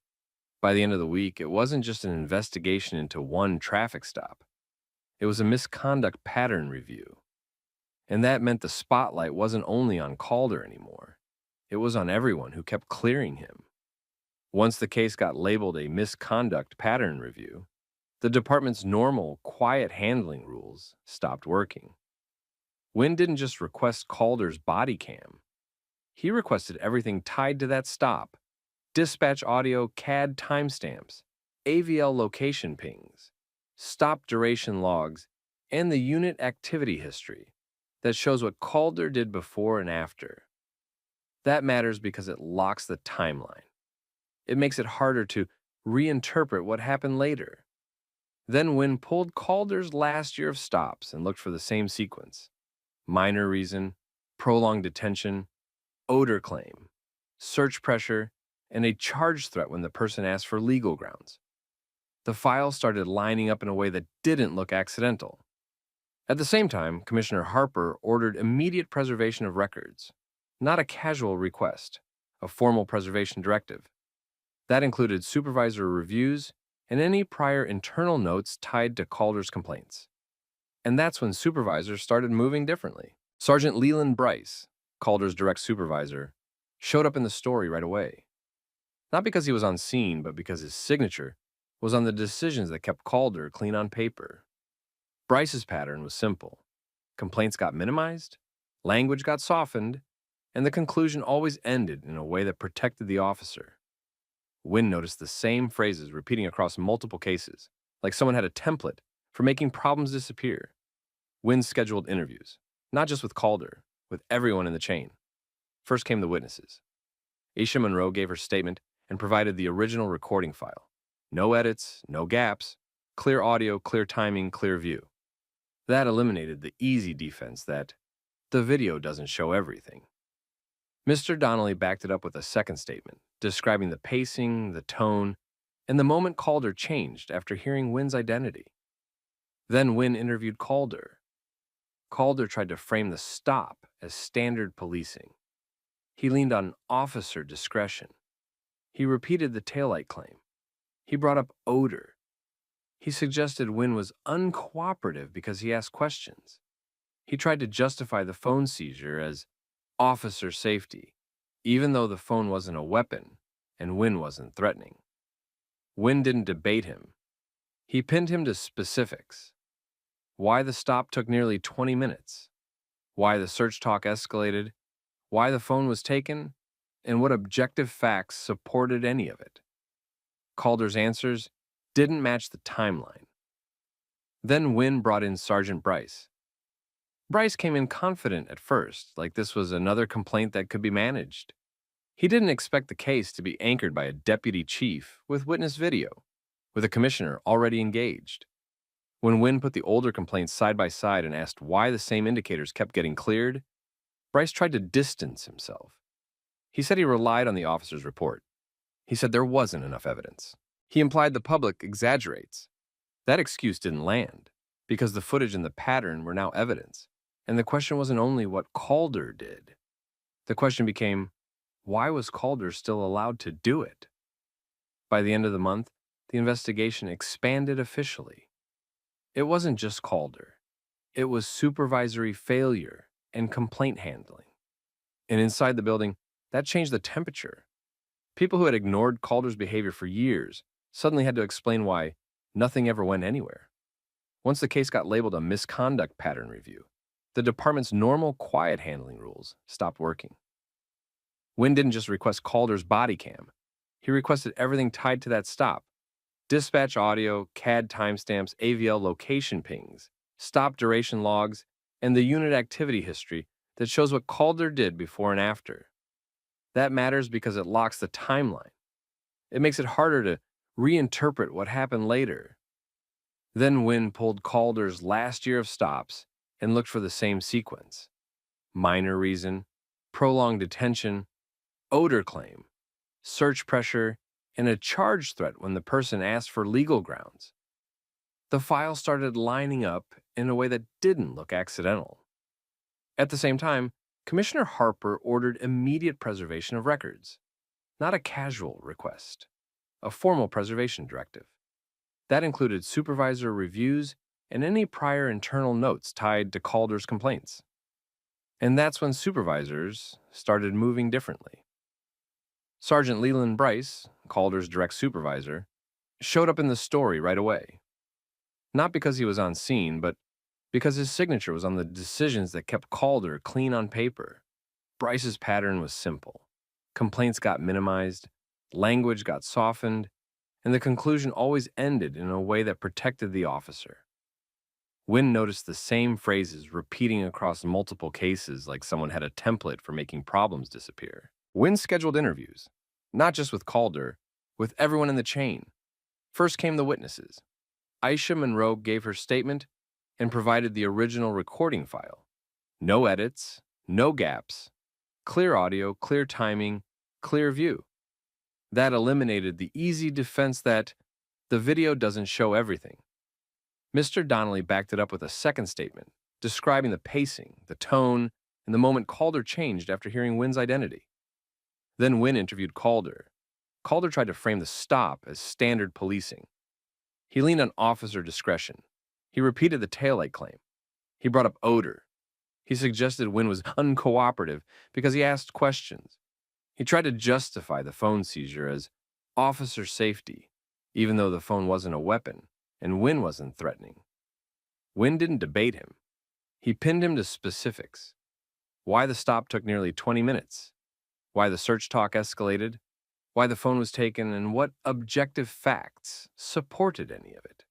By the end of the week, it wasn't just an investigation into one traffic stop. It was a misconduct pattern review. And that meant the spotlight wasn't only on Calder anymore. It was on everyone who kept clearing him. Once the case got labeled a misconduct pattern review, the department's normal, quiet handling rules stopped working. Wynn didn't just request Calder's body cam. He requested everything tied to that stop: dispatch audio, CAD timestamps, AVL location pings, stop duration logs, and the unit activity history that shows what Calder did before and after. That matters because it locks the timeline. It makes it harder to reinterpret what happened later. Then Wynn pulled Calder's last year of stops and looked for the same sequence: minor reason, prolonged detention, odor claim, search pressure, and a charge threat when the person asked for legal grounds. The file started lining up in a way that didn't look accidental. At the same time, Commissioner Harper ordered immediate preservation of records, not a casual request, a formal preservation directive. That included supervisor reviews and any prior internal notes tied to Calder's complaints. And that's when supervisors started moving differently. Sergeant Leland Bryce, Calder's direct supervisor, showed up in the story right away. Not because he was on scene, but because his signature was on the decisions that kept Calder clean on paper. Bryce's pattern was simple. Complaints got minimized, language got softened, and the conclusion always ended in a way that protected the officer. Wynn noticed the same phrases repeating across multiple cases, like someone had a template for making problems disappear. Wynn scheduled interviews, not just with Calder, with everyone in the chain. First came the witnesses. Aisha Monroe gave her statement and provided the original recording file. No edits, no gaps, clear audio, clear timing, clear view. That eliminated the easy defense that the video doesn't show everything. Mr. Donnelly backed it up with a second statement, describing the pacing, the tone, and the moment Calder changed after hearing Wynn's identity. Then Wynn interviewed Calder. Calder tried to frame the stop as standard policing. He leaned on officer discretion. He repeated the taillight claim. He brought up odor. He suggested Wynn was uncooperative because he asked questions. He tried to justify the phone seizure as officer safety, even though the phone wasn't a weapon and Wynn wasn't threatening. Wynn didn't debate him. He pinned him to specifics. Why the stop took nearly 20 minutes, why the search talk escalated, why the phone was taken, and what objective facts supported any of it. Calder's answers didn't match the timeline. Then Wynn brought in Sergeant Bryce. Bryce came in confident at first, like this was another complaint that could be managed. He didn't expect the case to be anchored by a deputy chief with witness video, with a commissioner already engaged. When Wynn put the older complaints side by side and asked why the same indicators kept getting cleared, Bryce tried to distance himself. He said he relied on the officer's report. He said there wasn't enough evidence. He implied the public exaggerates. That excuse didn't land, because the footage and the pattern were now evidence, and the question wasn't only what Calder did. The question became, why was Calder still allowed to do it? By the end of the month, the investigation expanded officially. It wasn't just Calder. It was supervisory failure and complaint handling. And inside the building, that changed the temperature. People who had ignored Calder's behavior for years suddenly had to explain why nothing ever went anywhere. Once the case got labeled a misconduct pattern review, the department's normal quiet handling rules stopped working. Wynn didn't just request Calder's body cam. He requested everything tied to that stop. Dispatch audio, CAD timestamps, AVL location pings, stop duration logs, and the unit activity history that shows what Calder did before and after. That matters because it locks the timeline. It makes it harder to reinterpret what happened later. Then Wynn pulled Calder's last year of stops and looked for the same sequence. Minor reason, prolonged detention, odor claim, search pressure, and a charge threat when the person asked for legal grounds. The file started lining up in a way that didn't look accidental. At the same time, Commissioner Harper ordered immediate preservation of records, not a casual request, a formal preservation directive. That included supervisor reviews and any prior internal notes tied to Calder's complaints. And that's when supervisors started moving differently. Sergeant Leland Bryce, Calder's direct supervisor, showed up in the story right away. Not because he was on scene, but because his signature was on the decisions that kept Calder clean on paper. Bryce's pattern was simple. Complaints got minimized, language got softened, and the conclusion always ended in a way that protected the officer. Wynn noticed the same phrases repeating across multiple cases like someone had a template for making problems disappear. Wynn scheduled interviews, not just with Calder, with everyone in the chain. First came the witnesses. Aisha Monroe gave her statement and provided the original recording file. No edits, no gaps, clear audio, clear timing, clear view. That eliminated the easy defense that the video doesn't show everything. Mr. Donnelly backed it up with a second statement, describing the pacing, the tone, and the moment Calder changed after hearing Wynn's identity. Then Wynn interviewed Calder. Calder tried to frame the stop as standard policing. He leaned on officer discretion. He repeated the taillight claim. He brought up odor. He suggested Wynn was uncooperative because he asked questions. He tried to justify the phone seizure as officer safety, even though the phone wasn't a weapon and Wynn wasn't threatening. Wynn didn't debate him. He pinned him to specifics. Why the stop took nearly 20 minutes, why the search talk escalated, why the phone was taken, and what objective facts supported any of it.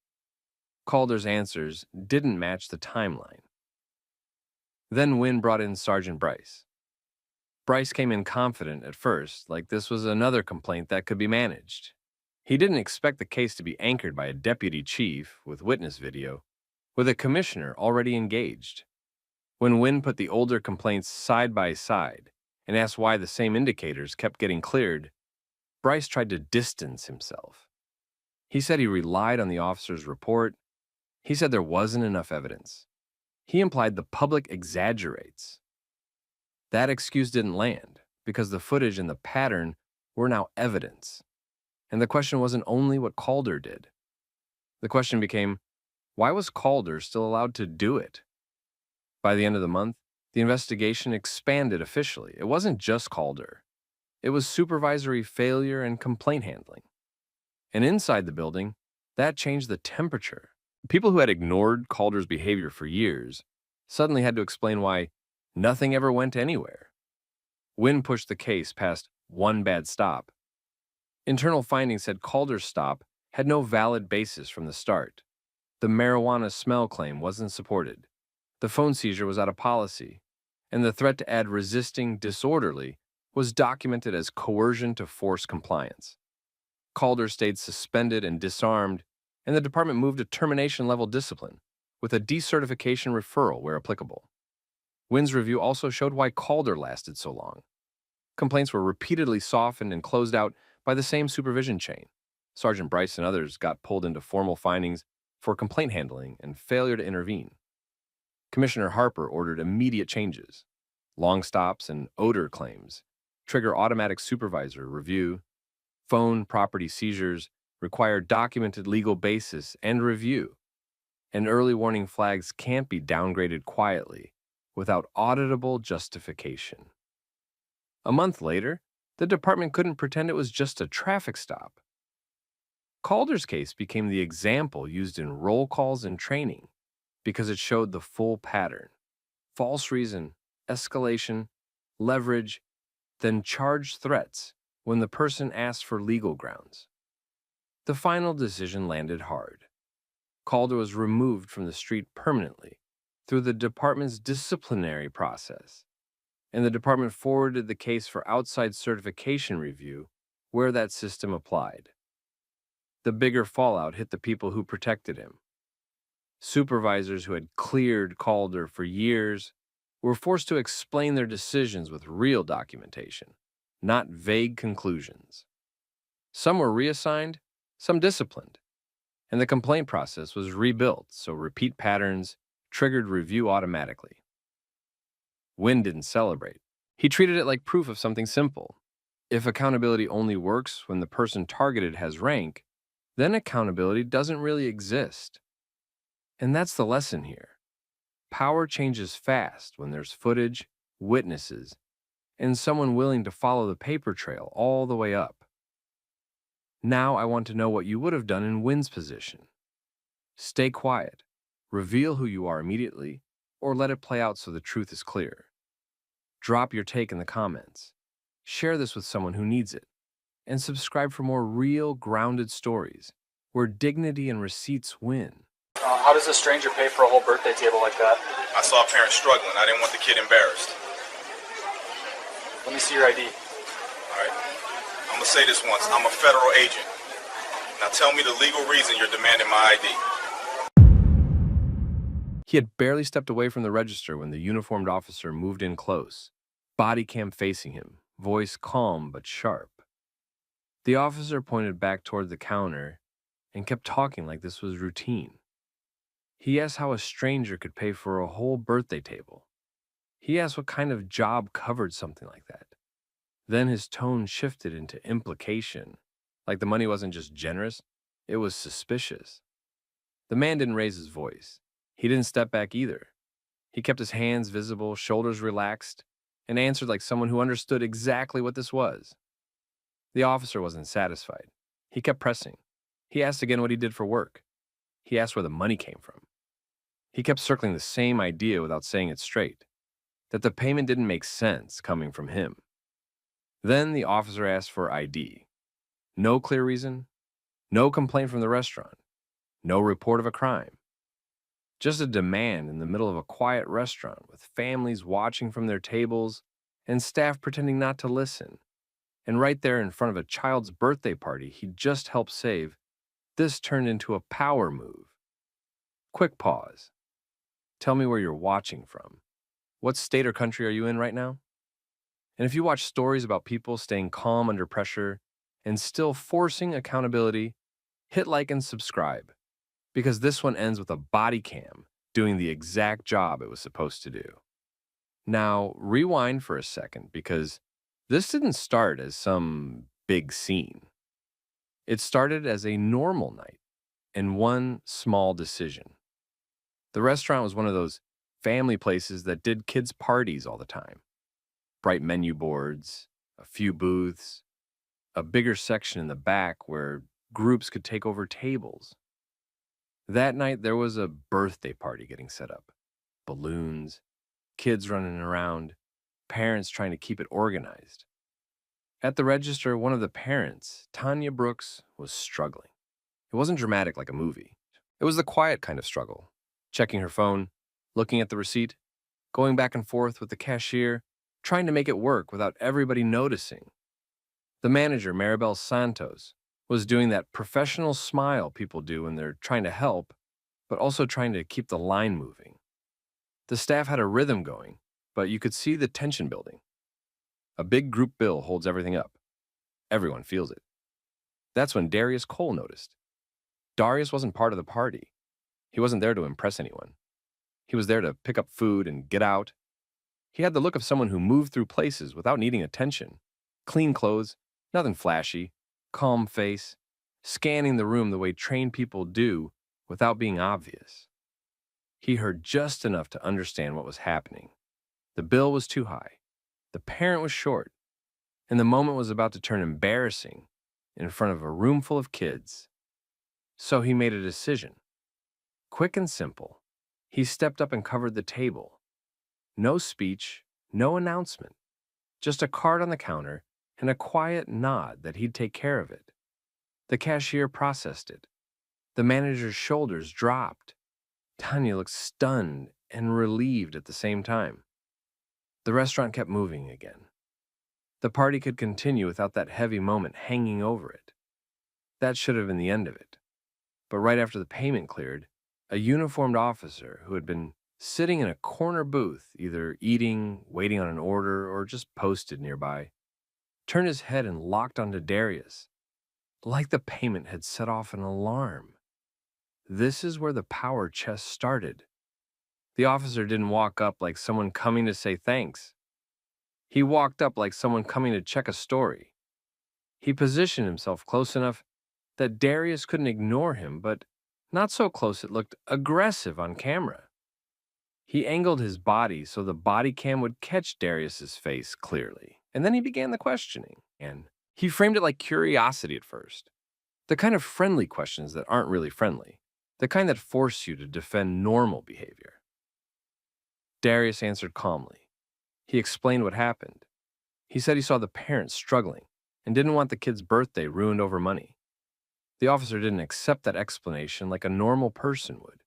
Calder's answers didn't match the timeline. Then Wynn brought in Sergeant Bryce. Bryce came in confident at first, like this was another complaint that could be managed. He didn't expect the case to be anchored by a deputy chief with witness video, with a commissioner already engaged. When Wynn put the older complaints side by side and asked why the same indicators kept getting cleared, Bryce tried to distance himself. He said he relied on the officer's report. He said there wasn't enough evidence. He implied the public exaggerates. That excuse didn't land because the footage and the pattern were now evidence. And the question wasn't only what Calder did. The question became, why was Calder still allowed to do it? By the end of the month, the investigation expanded officially. It wasn't just Calder. It was supervisory failure and complaint handling. And inside the building, that changed the temperature. People who had ignored Calder's behavior for years suddenly had to explain why nothing ever went anywhere. Wynn pushed the case past one bad stop. Internal findings said Calder's stop had no valid basis from the start. The marijuana smell claim wasn't supported. The phone seizure was out of policy. And the threat to add resisting disorderly was documented as coercion to force compliance. Calder stayed suspended and disarmed, and the department moved to termination-level discipline, with a decertification referral where applicable. Wynn's review also showed why Calder lasted so long. Complaints were repeatedly softened and closed out by the same supervision chain. Sergeant Bryce and others got pulled into formal findings for complaint handling and failure to intervene. Commissioner Harper ordered immediate changes. Long stops and odor claims trigger automatic supervisor review. Phone property seizures require documented legal basis and review. And early warning flags can't be downgraded quietly without auditable justification. A month later, the department couldn't pretend it was just a traffic stop. Calder's case became the example used in roll calls and training because it showed the full pattern: false reason, escalation, leverage, then charged threats when the person asked for legal grounds. The final decision landed hard. Calder was removed from the street permanently through the department's disciplinary process, and the department forwarded the case for outside certification review where that system applied. The bigger fallout hit the people who protected him. Supervisors who had cleared Calder for years were forced to explain their decisions with real documentation, not vague conclusions. Some were reassigned, some disciplined, and the complaint process was rebuilt so repeat patterns triggered review automatically. Wynn didn't celebrate. He treated it like proof of something simple. If accountability only works when the person targeted has rank, then accountability doesn't really exist. And that's the lesson here. Power changes fast when there's footage, witnesses, and someone willing to follow the paper trail all the way up. Now I want to know what you would have done in Wynn's position. Stay quiet, reveal who you are immediately, or let it play out so the truth is clear. Drop your take in the comments. Share this with someone who needs it. And subscribe for more real, grounded stories where dignity and receipts win. How does a stranger pay for a whole birthday table like that? I saw a parent struggling. I didn't want the kid embarrassed. Let me see your ID. All right. I'm going to say this once. I'm a federal agent. Now tell me the legal reason you're demanding my ID. He had barely stepped away from the register when the uniformed officer moved in close, body cam facing him, voice calm but sharp. The officer pointed back toward the counter and kept talking like this was routine. He asked how a stranger could pay for a whole birthday table. He asked what kind of job covered something like that. Then his tone shifted into implication, like the money wasn't just generous, it was suspicious. The man didn't raise his voice. He didn't step back either. He kept his hands visible, shoulders relaxed, and answered like someone who understood exactly what this was. The officer wasn't satisfied. He kept pressing. He asked again what he did for work. He asked where the money came from. He kept circling the same idea without saying it straight, that the payment didn't make sense coming from him. Then the officer asked for ID. No clear reason, no complaint from the restaurant, no report of a crime. Just a demand in the middle of a quiet restaurant with families watching from their tables and staff pretending not to listen. And right there in front of a child's birthday party he just helped save, this turned into a power move. Quick pause. Tell me where you're watching from. What state or country are you in right now? And if you watch stories about people staying calm under pressure and still forcing accountability, hit like and subscribe, because this one ends with a body cam doing the exact job it was supposed to do. Now, rewind for a second because this didn't start as some big scene. It started as a normal night and one small decision. The restaurant was one of those family places that did kids' parties all the time. Bright menu boards, a few booths, a bigger section in the back where groups could take over tables. That night, there was a birthday party getting set up. Balloons, kids running around, parents trying to keep it organized. At the register, one of the parents, Tanya Brooks, was struggling. It wasn't dramatic like a movie. It was the quiet kind of struggle. Checking her phone, looking at the receipt, going back and forth with the cashier, trying to make it work without everybody noticing. The manager, Maribel Santos, was doing that professional smile people do when they're trying to help, but also trying to keep the line moving. The staff had a rhythm going, but you could see the tension building. A big group bill holds everything up. Everyone feels it. That's when Darius Cole noticed. Darius wasn't part of the party. He wasn't there to impress anyone. He was there to pick up food and get out. He had the look of someone who moved through places without needing attention. Clean clothes, nothing flashy, calm face, scanning the room the way trained people do without being obvious. He heard just enough to understand what was happening. The bill was too high. The parent was short. And the moment was about to turn embarrassing in front of a room full of kids. So he made a decision. Quick and simple. He stepped up and covered the table. No speech, no announcement. Just a card on the counter and a quiet nod that he'd take care of it. The cashier processed it. The manager's shoulders dropped. Tanya looked stunned and relieved at the same time. The restaurant kept moving again. The party could continue without that heavy moment hanging over it. That should have been the end of it. But right after the payment cleared, a uniformed officer who had been sitting in a corner booth, either eating, waiting on an order, or just posted nearby, turned his head and locked onto Darius, like the payment had set off an alarm. This is where the power chess started. The officer didn't walk up like someone coming to say thanks. He walked up like someone coming to check a story. He positioned himself close enough that Darius couldn't ignore him, but not so close it looked aggressive on camera. He angled his body so the body cam would catch Darius's face clearly, and then he began the questioning. And he framed it like curiosity at first. The kind of friendly questions that aren't really friendly. The kind that force you to defend normal behavior. Darius answered calmly. He explained what happened. He said he saw the parents struggling and didn't want the kid's birthday ruined over money. The officer didn't accept that explanation like a normal person would.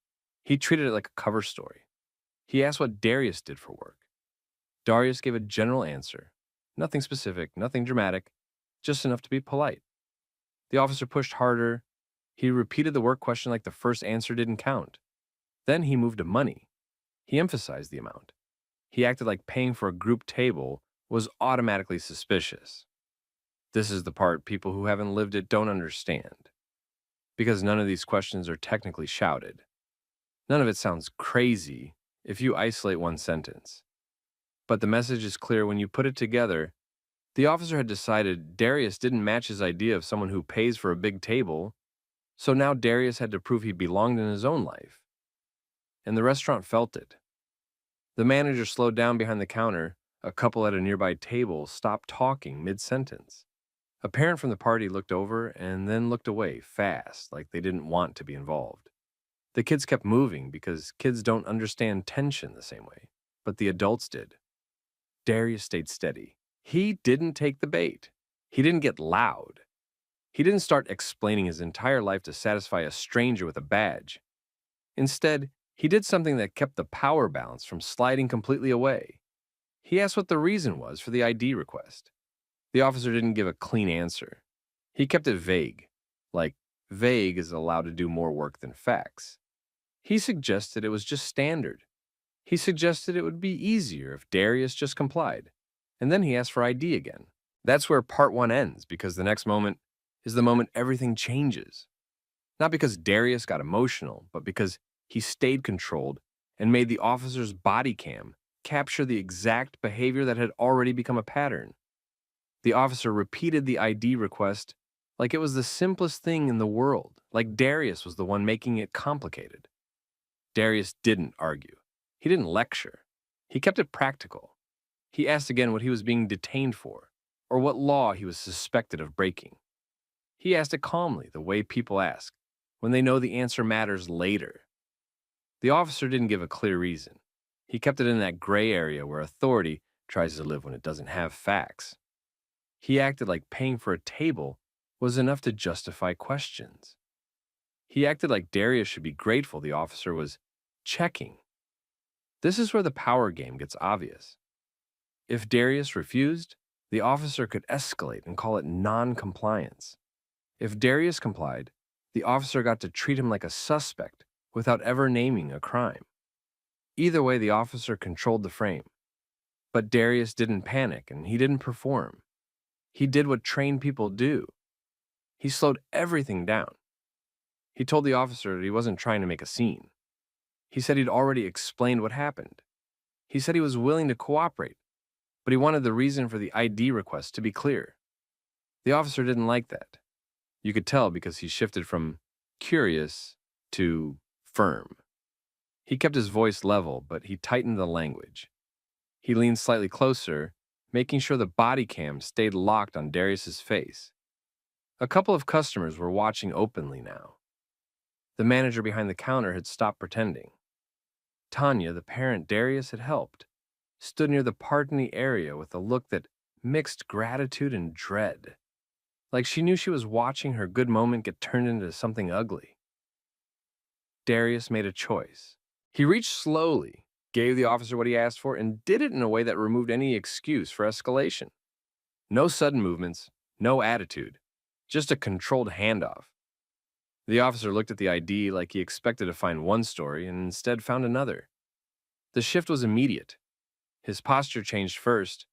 He treated it like a cover story. He asked what Darius did for work. Darius gave a general answer. Nothing specific, nothing dramatic, just enough to be polite. The officer pushed harder. He repeated the work question like the first answer didn't count. Then he moved to money. He emphasized the amount. He acted like paying for a group table was automatically suspicious. This is the part people who haven't lived it don't understand. Because none of these questions are technically shouted. None of it sounds crazy if you isolate one sentence. But the message is clear when you put it together. The officer had decided Darius didn't match his idea of someone who pays for a big table, so now Darius had to prove he belonged in his own life. And the restaurant felt it. The manager slowed down behind the counter. A couple at a nearby table stopped talking mid-sentence. A parent from the party looked over and then looked away fast, like they didn't want to be involved. The kids kept moving because kids don't understand tension the same way, but the adults did. Darius stayed steady. He didn't take the bait. He didn't get loud. He didn't start explaining his entire life to satisfy a stranger with a badge. Instead, he did something that kept the power balance from sliding completely away. He asked what the reason was for the ID request. The officer didn't give a clean answer. He kept it vague, like vague is allowed to do more work than facts. He suggested it was just standard. He suggested it would be easier if Darius just complied. And then he asked for ID again. That's where part one ends, because the next moment is the moment everything changes. Not because Darius got emotional, but because he stayed controlled and made the officer's body cam capture the exact behavior that had already become a pattern. The officer repeated the ID request like it was the simplest thing in the world, like Darius was the one making it complicated. Darius didn't argue. He didn't lecture. He kept it practical. He asked again what he was being detained for, or what law he was suspected of breaking. He asked it calmly, the way people ask, when they know the answer matters later. The officer didn't give a clear reason. He kept it in that gray area where authority tries to live when it doesn't have facts. He acted like paying for a table was enough to justify questions. He acted like Darius should be grateful the officer was checking. This is where the power game gets obvious. If Darius refused, the officer could escalate and call it non-compliance. If Darius complied, the officer got to treat him like a suspect without ever naming a crime. Either way, the officer controlled the frame. But Darius didn't panic and he didn't perform. He did what trained people do. He slowed everything down. He told the officer that he wasn't trying to make a scene. He said he'd already explained what happened. He said he was willing to cooperate, but he wanted the reason for the ID request to be clear. The officer didn't like that. You could tell because he shifted from curious to firm. He kept his voice level, but he tightened the language. He leaned slightly closer, making sure the body cam stayed locked on Darius's face. A couple of customers were watching openly now. The manager behind the counter had stopped pretending. Tanya, the parent Darius had helped, stood near the part in the area with a look that mixed gratitude and dread, like she knew she was watching her good moment get turned into something ugly. Darius made a choice. He reached slowly, gave the officer what he asked for, and did it in a way that removed any excuse for escalation. No sudden movements, no attitude, just a controlled handoff. The officer looked at the ID like he expected to find one story and instead found another. The shift was immediate. His posture changed first.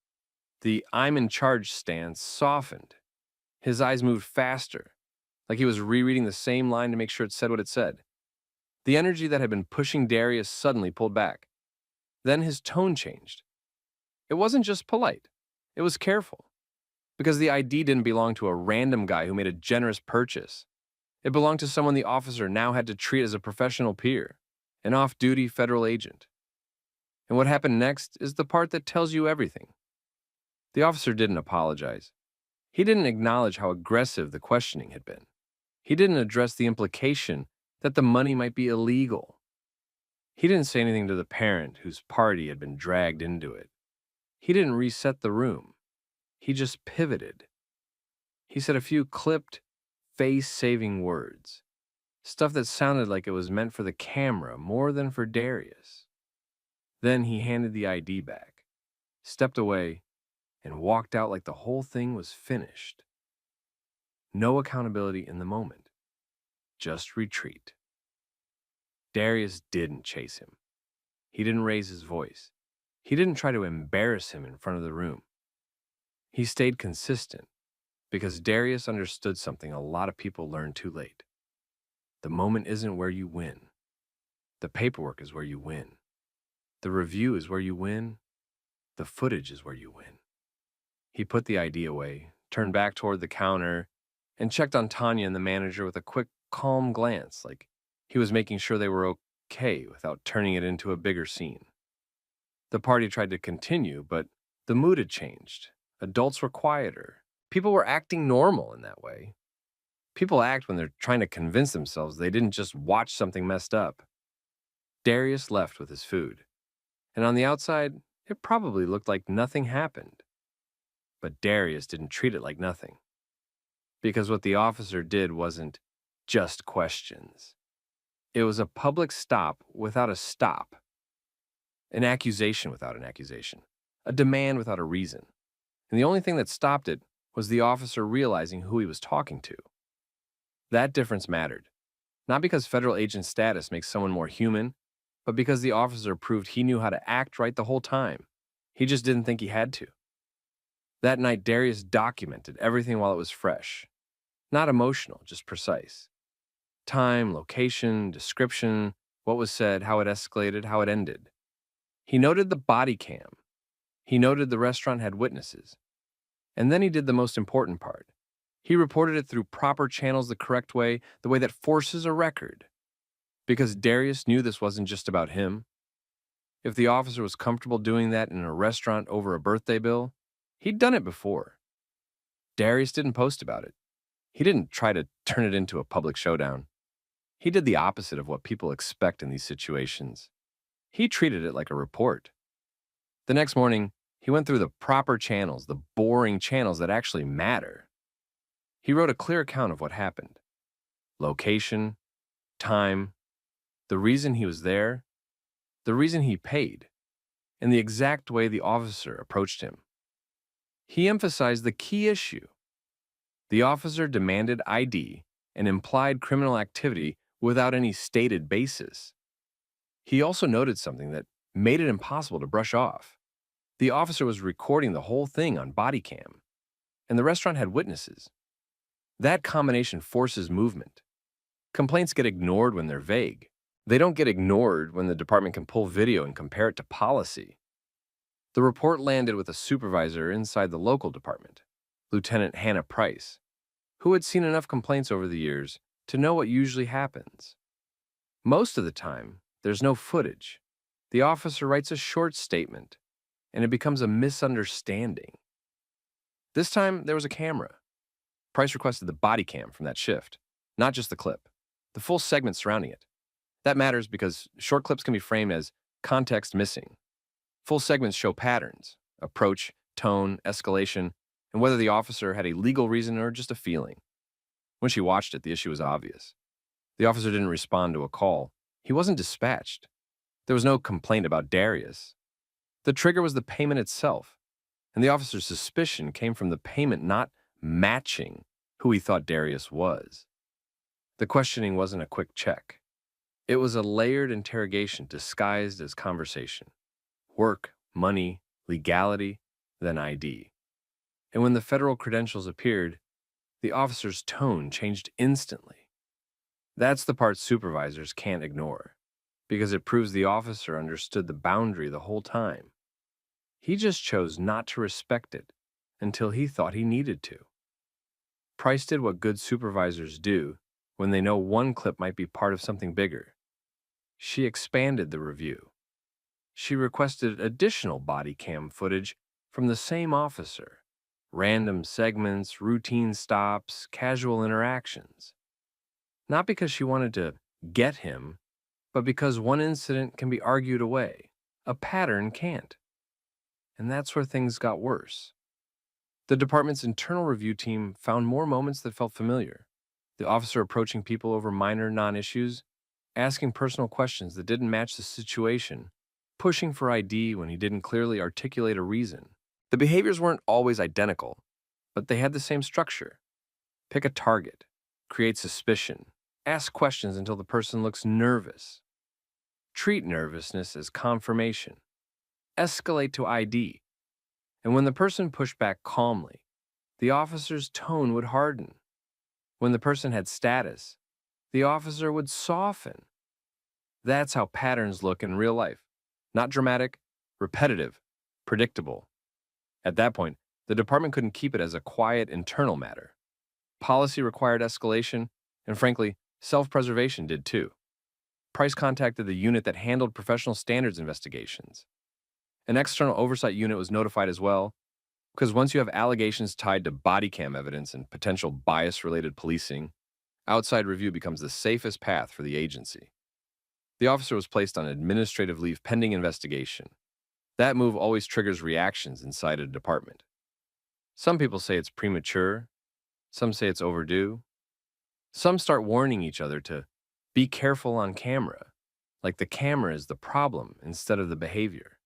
The "I'm in charge" stance softened. His eyes moved faster, like he was rereading the same line to make sure it said what it said. The energy that had been pushing Darius suddenly pulled back. Then his tone changed. It wasn't just polite. It was careful. Because the ID didn't belong to a random guy who made a generous purchase. It belonged to someone the officer now had to treat as a professional peer, an off-duty federal agent. And what happened next is the part that tells you everything. The officer didn't apologize. He didn't acknowledge how aggressive the questioning had been. He didn't address the implication that the money might be illegal. He didn't say anything to the parent whose party had been dragged into it. He didn't reset the room. He just pivoted. He said a few clipped, face-saving words, stuff that sounded like it was meant for the camera more than for Darius. Then he handed the ID back, stepped away, and walked out like the whole thing was finished. No accountability in the moment, just retreat. Darius didn't chase him. He didn't raise his voice. He didn't try to embarrass him in front of the room. He stayed consistent because Darius understood something a lot of people learn too late. The moment isn't where you win. The paperwork is where you win. The review is where you win. The footage is where you win. He put the ID away, turned back toward the counter, and checked on Tanya and the manager with a quick, calm glance, like he was making sure they were okay without turning it into a bigger scene. The party tried to continue, but the mood had changed. Adults were quieter. People were acting normal in that way. People act when they're trying to convince themselves they didn't just watch something messed up. Darius left with his food, and on the outside, it probably looked like nothing happened. But Darius didn't treat it like nothing. Because what the officer did wasn't just questions. It was a public stop without a stop. An accusation without an accusation. A demand without a reason. And the only thing that stopped it was the officer realizing who he was talking to. That difference mattered. Not because federal agent status makes someone more human, but because the officer proved he knew how to act right the whole time. He just didn't think he had to. That night, Darius documented everything while it was fresh. Not emotional, just precise. Time, location, description, what was said, how it escalated, how it ended. He noted the body cam. He noted the restaurant had witnesses. And then he did the most important part. He reported it through proper channels the correct way, the way that forces a record. Because Darius knew this wasn't just about him. If the officer was comfortable doing that in a restaurant over a birthday bill, he'd done it before. Darius didn't post about it. He didn't try to turn it into a public showdown. He did the opposite of what people expect in these situations. He treated it like a report. The next morning, he went through the proper channels, the boring channels that actually matter. He wrote a clear account of what happened. Location, time, the reason he was there, the reason he paid, and the exact way the officer approached him. He emphasized the key issue. The officer demanded ID and implied criminal activity without any stated basis. He also noted something that made it impossible to brush off. The officer was recording the whole thing on Bodycam, and the restaurant had witnesses. That combination forces movement. Complaints get ignored when they're vague. They don't get ignored when the department can pull video and compare it to policy. The report landed with a supervisor inside the local department, Lieutenant Hannah Price, who had seen enough complaints over the years to know what usually happens. Most of the time, there's no footage. The officer writes a short statement, and it becomes a misunderstanding. This time, there was a camera. Price requested the body cam from that shift, not just the clip, the full segment surrounding it. That matters because short clips can be framed as context missing. Full segments show patterns, approach, tone, escalation, and whether the officer had a legal reason or just a feeling. When she watched it, the issue was obvious. The officer didn't respond to a call. He wasn't dispatched. There was no complaint about Darius. The trigger was the payment itself, and the officer's suspicion came from the payment not matching who he thought Darius was. The questioning wasn't a quick check. It was a layered interrogation disguised as conversation. Work, money, legality, then ID. And when the federal credentials appeared, the officer's tone changed instantly. That's the part supervisors can't ignore, because it proves the officer understood the boundary the whole time. He just chose not to respect it until he thought he needed to. Price did what good supervisors do when they know one clip might be part of something bigger. She expanded the review. She requested additional body cam footage from the same officer, random segments, routine stops, casual interactions. Not because she wanted to get him, but because one incident can be argued away. A pattern can't. And that's where things got worse. The department's internal review team found more moments that felt familiar. The officer approaching people over minor non-issues, asking personal questions that didn't match the situation, pushing for ID when he didn't clearly articulate a reason. The behaviors weren't always identical, but they had the same structure. Pick a target, create suspicion, ask questions until the person looks nervous. Treat nervousness as confirmation. Escalate to ID. And when the person pushed back calmly, the officer's tone would harden. When the person had status, the officer would soften. That's how patterns look in real life. Not dramatic, repetitive, predictable. At that point, the department couldn't keep it as a quiet internal matter. Policy required escalation, and frankly, self-preservation did too. Price contacted the unit that handled professional standards investigations. An external oversight unit was notified as well, because once you have allegations tied to body cam evidence and potential bias-related policing, outside review becomes the safest path for the agency. The officer was placed on administrative leave pending investigation. That move always triggers reactions inside a department. Some people say it's premature. Some say it's overdue. Some start warning each other to be careful on camera, like the camera is the problem instead of the behavior.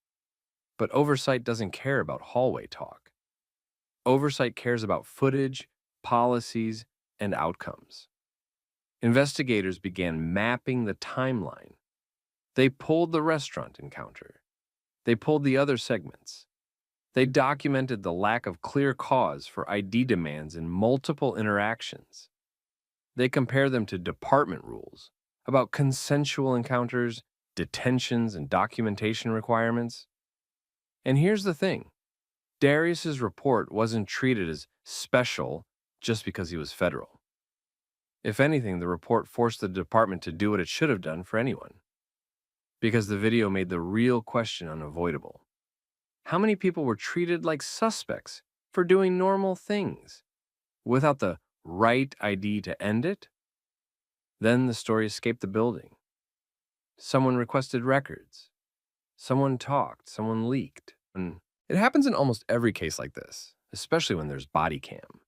But oversight doesn't care about hallway talk. Oversight cares about footage, policies, and outcomes. Investigators began mapping the timeline. They pulled the restaurant encounter. They pulled the other segments. They documented the lack of clear cause for ID demands in multiple interactions. They compared them to department rules, about consensual encounters, detentions, and documentation requirements. And here's the thing. Darius's report wasn't treated as special just because he was federal. If anything, the report forced the department to do what it should have done for anyone, because the video made the real question unavoidable. How many people were treated like suspects for doing normal things without the right ID to end it? Then the story escaped the building. Someone requested records. Someone talked. Someone leaked. And it happens in almost every case like this, especially when there's Bodycam.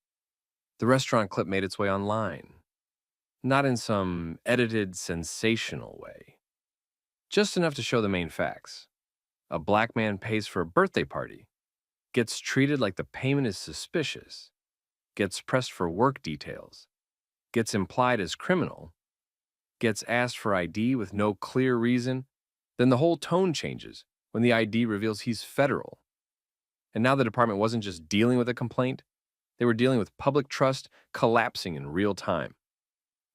The restaurant clip made its way online, not in some edited, sensational way, just enough to show the main facts. A black man pays for a birthday party, gets treated like the payment is suspicious, gets pressed for work details, gets implied as criminal, gets asked for ID with no clear reason, then the whole tone changes when the ID reveals he's federal. And now the department wasn't just dealing with a complaint, they were dealing with public trust collapsing in real time.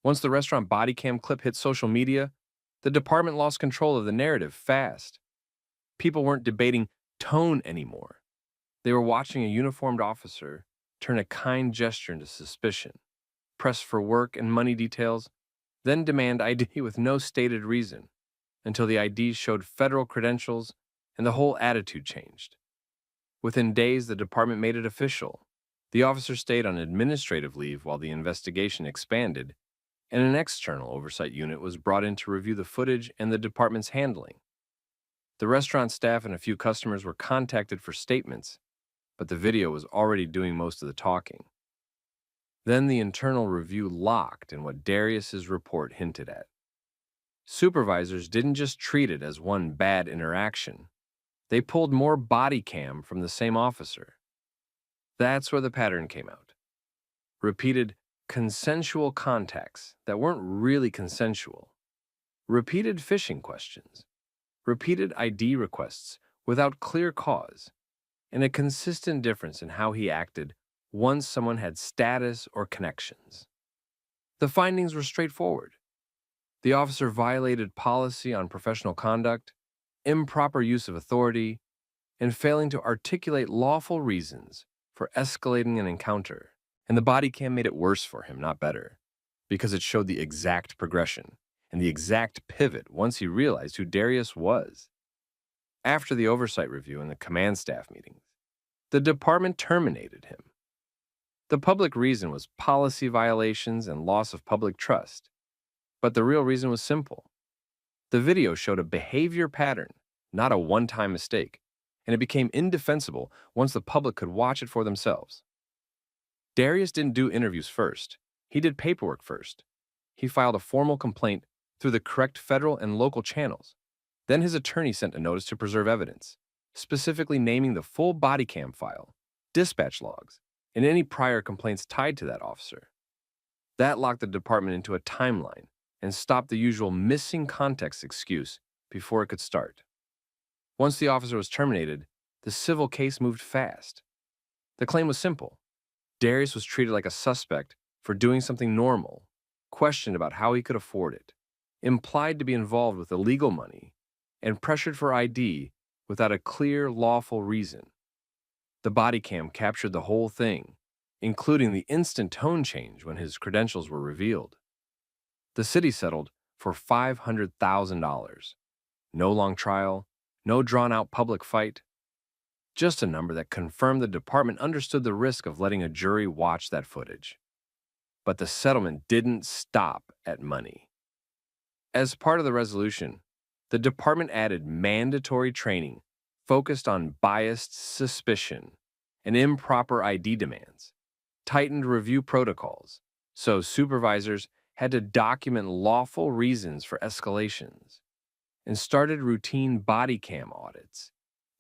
Once the restaurant Bodycam clip hit social media, the department lost control of the narrative fast. People weren't debating tone anymore. They were watching a uniformed officer turn a kind gesture into suspicion, press for work and money details, then demand ID with no stated reason, until the ID showed federal credentials and the whole attitude changed. Within days, the department made it official. The officer stayed on administrative leave while the investigation expanded, and an external oversight unit was brought in to review the footage and the department's handling. The restaurant staff and a few customers were contacted for statements, but the video was already doing most of the talking. Then the internal review locked in what Darius's report hinted at. Supervisors didn't just treat it as one bad interaction. They pulled more body cam from the same officer. That's where the pattern came out. Repeated consensual contacts that weren't really consensual. Repeated phishing questions. Repeated ID requests without clear cause. And a consistent difference in how he acted once someone had status or connections. The findings were straightforward. The officer violated policy on professional conduct, improper use of authority, and failing to articulate lawful reasons for escalating an encounter. And the body cam made it worse for him, not better, because it showed the exact progression and the exact pivot once he realized who Darius was. After the oversight review and the command staff meetings, the department terminated him. The public reason was policy violations and loss of public trust. But the real reason was simple. The video showed a behavior pattern, not a one-time mistake, and it became indefensible once the public could watch it for themselves. Darius didn't do interviews first. He did paperwork first. He filed a formal complaint through the correct federal and local channels. Then his attorney sent a notice to preserve evidence, specifically naming the full body cam file, dispatch logs, and any prior complaints tied to that officer. That locked the department into a timeline and stopped the usual missing context excuse before it could start. Once the officer was terminated, the civil case moved fast. The claim was simple. Darius was treated like a suspect for doing something normal, questioned about how he could afford it, implied to be involved with illegal money, and pressured for ID without a clear, lawful reason. The body cam captured the whole thing, including the instant tone change when his credentials were revealed. The city settled for $500,000. No long trial, no drawn-out public fight, just a number that confirmed the department understood the risk of letting a jury watch that footage. But the settlement didn't stop at money. As part of the resolution, the department added mandatory training focused on biased suspicion and improper ID demands, tightened review protocols, so supervisors had to document lawful reasons for escalations, and started routine body cam audits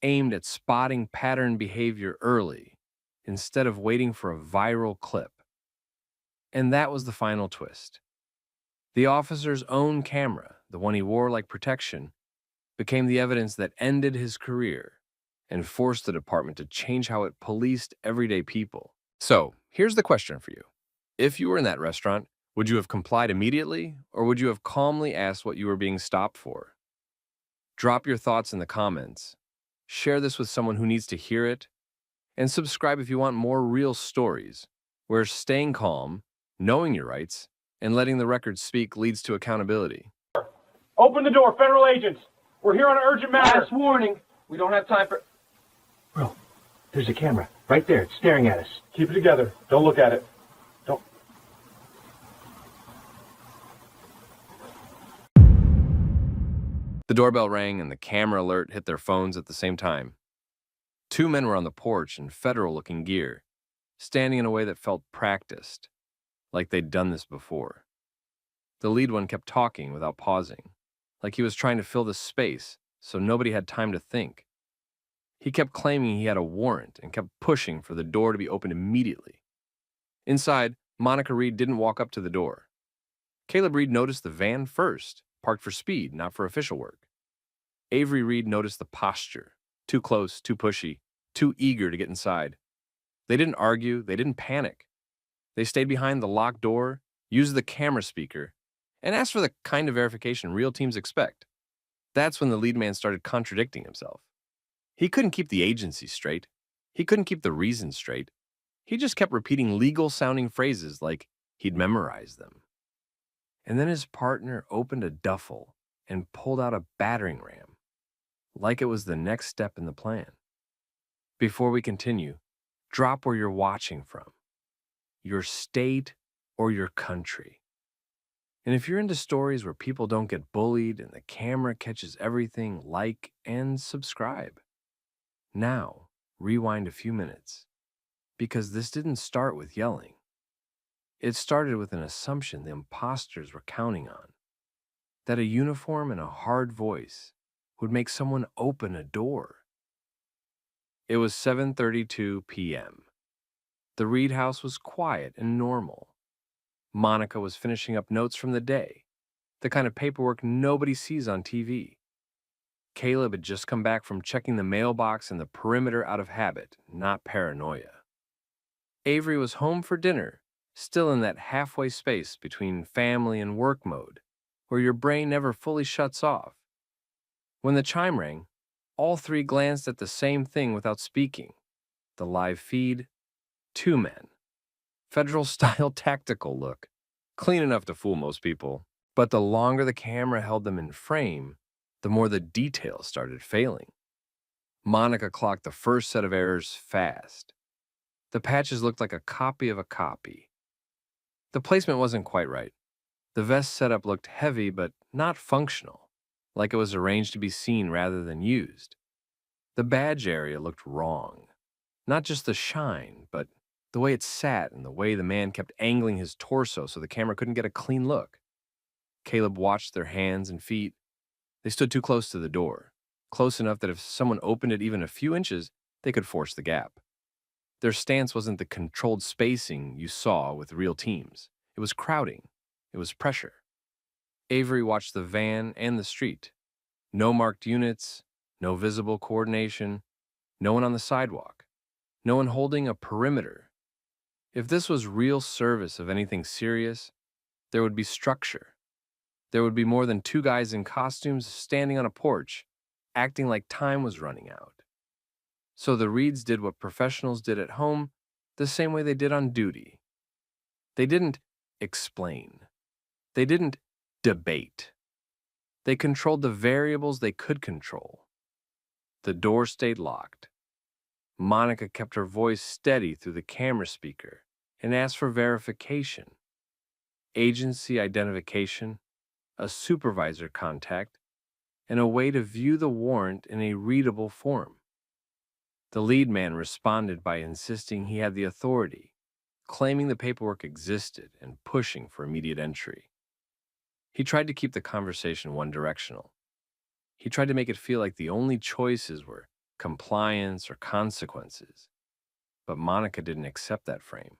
aimed at spotting pattern behavior early instead of waiting for a viral clip. And that was the final twist. The officer's own camera, the one he wore like protection, became the evidence that ended his career and forced the department to change how it policed everyday people. So, here's the question for you. If you were in that restaurant, Would you have complied immediately, or would you have calmly asked what you were being stopped for? Drop your thoughts in the comments. Share this with someone who needs to hear it, and subscribe if you want more real stories where staying calm, knowing your rights, and letting the record speak leads to accountability. Open the door, federal agents. We're here on an urgent matter. Last warning. We don't have time for... Bro, there's a camera right there. It's staring at us. Keep it together. Don't look at it. Don't. The doorbell rang and the camera alert hit their phones at the same time. Two men were on the porch in federal-looking gear, standing in a way that felt practiced, like they'd done this before. The lead one kept talking without pausing, like he was trying to fill the space so nobody had time to think. He kept claiming he had a warrant and kept pushing for the door to be opened immediately. Inside, Monica Reed didn't walk up to the door. Caleb Reed noticed the van first, parked for speed, not for official work. Avery Reed noticed the posture, too close, too pushy, too eager to get inside. They didn't argue, they didn't panic. They stayed behind the locked door, used the camera speaker, and asked for the kind of verification real teams expect. That's when the lead man started contradicting himself. He couldn't keep the agency straight. He couldn't keep the reasons straight. He just kept repeating legal-sounding phrases like he'd memorized them. And then his partner opened a duffel and pulled out a battering ram, like it was the next step in the plan. Before we continue, drop where you're watching from, your state or your country. And if you're into stories where people don't get bullied and the camera catches everything, like and subscribe. Now, rewind a few minutes, because this didn't start with yelling. It started with an assumption the imposters were counting on, that a uniform and a hard voice would make someone open a door. It was 7:32 p.m. The Reed house was quiet and normal. Monica was finishing up notes from the day, the kind of paperwork nobody sees on TV. Caleb had just come back from checking the mailbox and the perimeter out of habit, not paranoia. Avery was home for dinner, still in that halfway space between family and work mode, where your brain never fully shuts off. When the chime rang, all three glanced at the same thing without speaking. The live feed, two men. Federal-style tactical look, clean enough to fool most people, but the longer the camera held them in frame, the more the details started failing. Monica clocked the first set of errors fast. The patches looked like a copy of a copy. The placement wasn't quite right. The vest setup looked heavy but not functional, like it was arranged to be seen rather than used. The badge area looked wrong. Not just the shine, but the way it sat and the way the man kept angling his torso so the camera couldn't get a clean look. Caleb watched their hands and feet. They stood too close to the door, close enough that if someone opened it even a few inches, they could force the gap. Their stance wasn't the controlled spacing you saw with real teams. It was crowding. It was pressure. Avery watched the van and the street. No marked units, no visible coordination, no one on the sidewalk, no one holding a perimeter. If this was real service of anything serious, there would be structure. There would be more than two guys in costumes standing on a porch, acting like time was running out. So the Reeds did what professionals did at home the same way they did on duty. They didn't explain. They didn't debate. They controlled the variables they could control. The door stayed locked. Monica kept her voice steady through the camera speaker and asked for verification. Agency identification, a supervisor contact, and a way to view the warrant in a readable form. The lead man responded by insisting he had the authority, claiming the paperwork existed and pushing for immediate entry. He tried to keep the conversation one-directional. He tried to make it feel like the only choices were compliance or consequences. But Monica didn't accept that frame.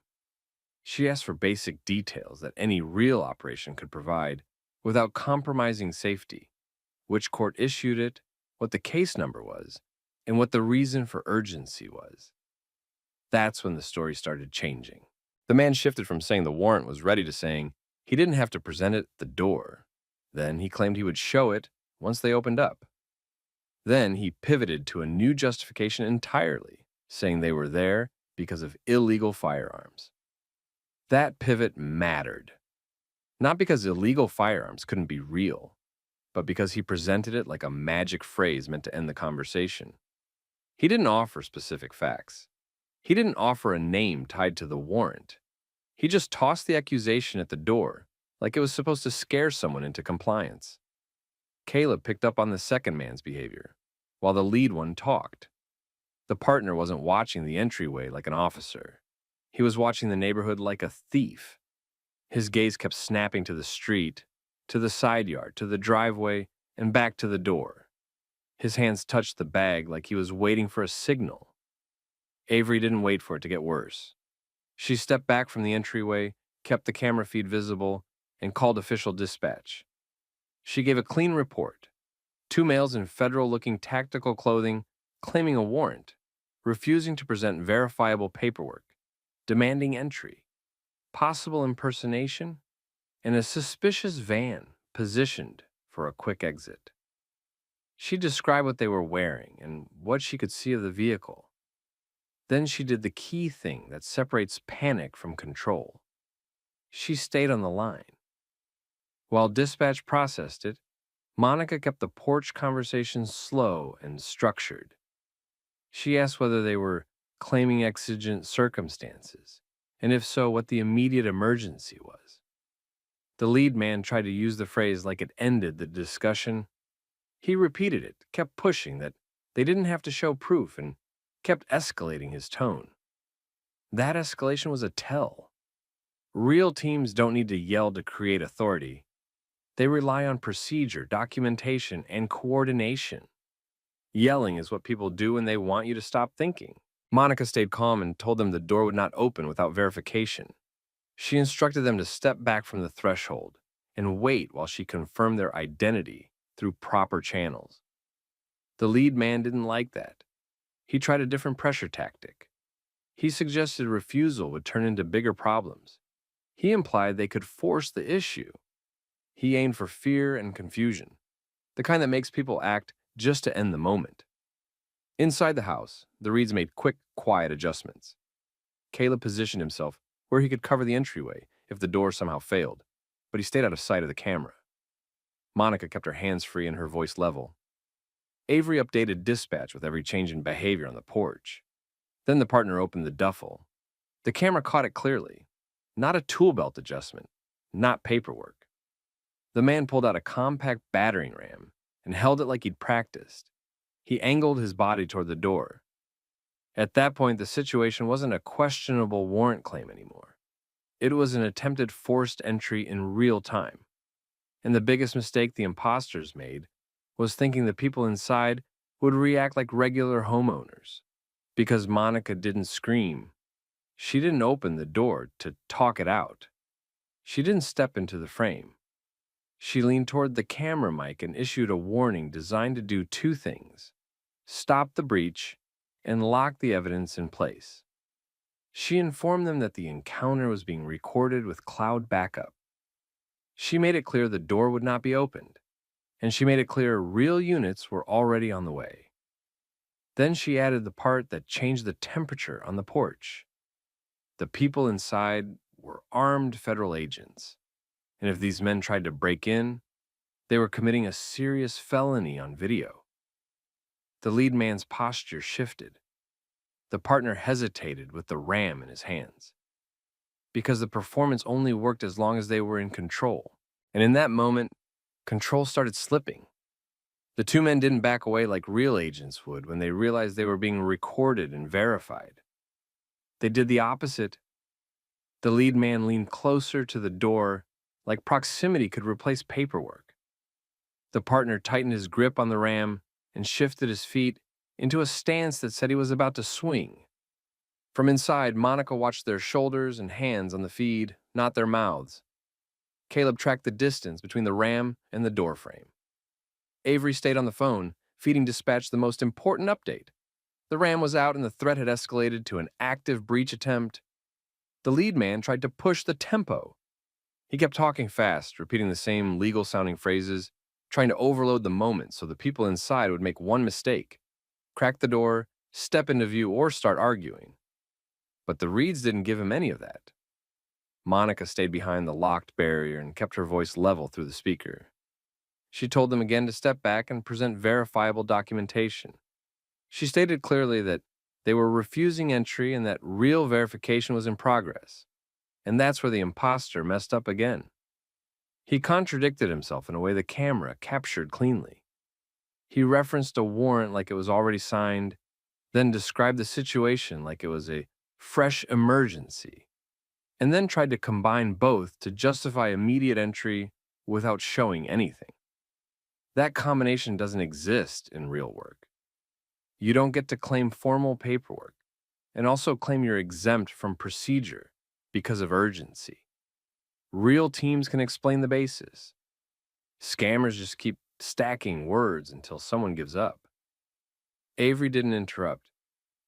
She asked for basic details that any real operation could provide without compromising safety, which court issued it, what the case number was, and what the reason for urgency was. That's when the story started changing. The man shifted from saying the warrant was ready to saying He didn't have to present it at the door. Then he claimed he would show it once they opened up. Then he pivoted to a new justification entirely, saying they were there because of illegal firearms. That pivot mattered. Not because illegal firearms couldn't be real, but because he presented it like a magic phrase meant to end the conversation. He didn't offer specific facts. He didn't offer a name tied to the warrant. He just tossed the accusation at the door like it was supposed to scare someone into compliance. Caleb picked up on the second man's behavior, while the lead one talked. The partner wasn't watching the entryway like an officer. He was watching the neighborhood like a thief. His gaze kept snapping to the street, to the side yard, to the driveway, and back to the door. His hands touched the bag like he was waiting for a signal. Avery didn't wait for it to get worse. She stepped back from the entryway, kept the camera feed visible, and called official dispatch. She gave a clean report. 2 males in federal-looking tactical clothing claiming a warrant, refusing to present verifiable paperwork, demanding entry, possible impersonation, and a suspicious van positioned for a quick exit. She described what they were wearing and what she could see of the vehicle. Then she did the key thing that separates panic from control. She stayed on the line. While dispatch processed it, Monica kept the porch conversation slow and structured. She asked whether they were claiming exigent circumstances, and if so, what the immediate emergency was. The lead man tried to use the phrase like it ended the discussion. He repeated it, kept pushing that they didn't have to show proof, and kept escalating his tone. That escalation was a tell. Real teams don't need to yell to create authority. They rely on procedure, documentation, and coordination. Yelling is what people do when they want you to stop thinking. Monica stayed calm and told them the door would not open without verification. She instructed them to step back from the threshold and wait while she confirmed their identity through proper channels. The lead man didn't like that. He tried a different pressure tactic. He suggested refusal would turn into bigger problems. He implied they could force the issue. He aimed for fear and confusion, the kind that makes people act just to end the moment. Inside the house, the Reeds made quick, quiet adjustments. Caleb positioned himself where he could cover the entryway if the door somehow failed, but he stayed out of sight of the camera. Monica kept her hands free and her voice level. Avery updated dispatch with every change in behavior on the porch. Then the partner opened the duffel. The camera caught it clearly. Not a tool belt adjustment, not paperwork. The man pulled out a compact battering ram and held it like he'd practiced. He angled his body toward the door. At that point, the situation wasn't a questionable warrant claim anymore. It was an attempted forced entry in real time. And the biggest mistake the imposters made was thinking the people inside would react like regular homeowners. Because Monica didn't scream, she didn't open the door to talk it out. She didn't step into the frame. She leaned toward the camera mic and issued a warning designed to do 2 things: stop the breach and lock the evidence in place. She informed them that the encounter was being recorded with cloud backup. She made it clear the door would not be opened, and she made it clear real units were already on the way. Then she added the part that changed the temperature on the porch. The people inside were armed federal agents, and if these men tried to break in, they were committing a serious felony on video. The lead man's posture shifted. The partner hesitated with the ram in his hands. Because the performance only worked as long as they were in control. And in that moment, control started slipping. The 2 men didn't back away like real agents would when they realized they were being recorded and verified. They did the opposite. The lead man leaned closer to the door, like proximity could replace paperwork. The partner tightened his grip on the ram and shifted his feet into a stance that said he was about to swing. From inside, Monica watched their shoulders and hands on the feed, not their mouths. Caleb tracked the distance between the ram and the door frame. Avery stayed on the phone, feeding dispatch the most important update. The ram was out and the threat had escalated to an active breach attempt. The lead man tried to push the tempo. He kept talking fast, repeating the same legal-sounding phrases, trying to overload the moment so the people inside would make one mistake, crack the door, step into view, or start arguing. But the Reeds didn't give him any of that. Monica stayed behind the locked barrier and kept her voice level through the speaker. She told them again to step back and present verifiable documentation. She stated clearly that they were refusing entry and that real verification was in progress. And that's where the imposter messed up again. He contradicted himself in a way the camera captured cleanly. He referenced a warrant like it was already signed, then described the situation like it was a fresh emergency, and then tried to combine both to justify immediate entry without showing anything. That combination doesn't exist in real work. You don't get to claim formal paperwork and also claim you're exempt from procedure because of urgency. Real teams can explain the basis. Scammers just keep stacking words until someone gives up. Avery didn't interrupt.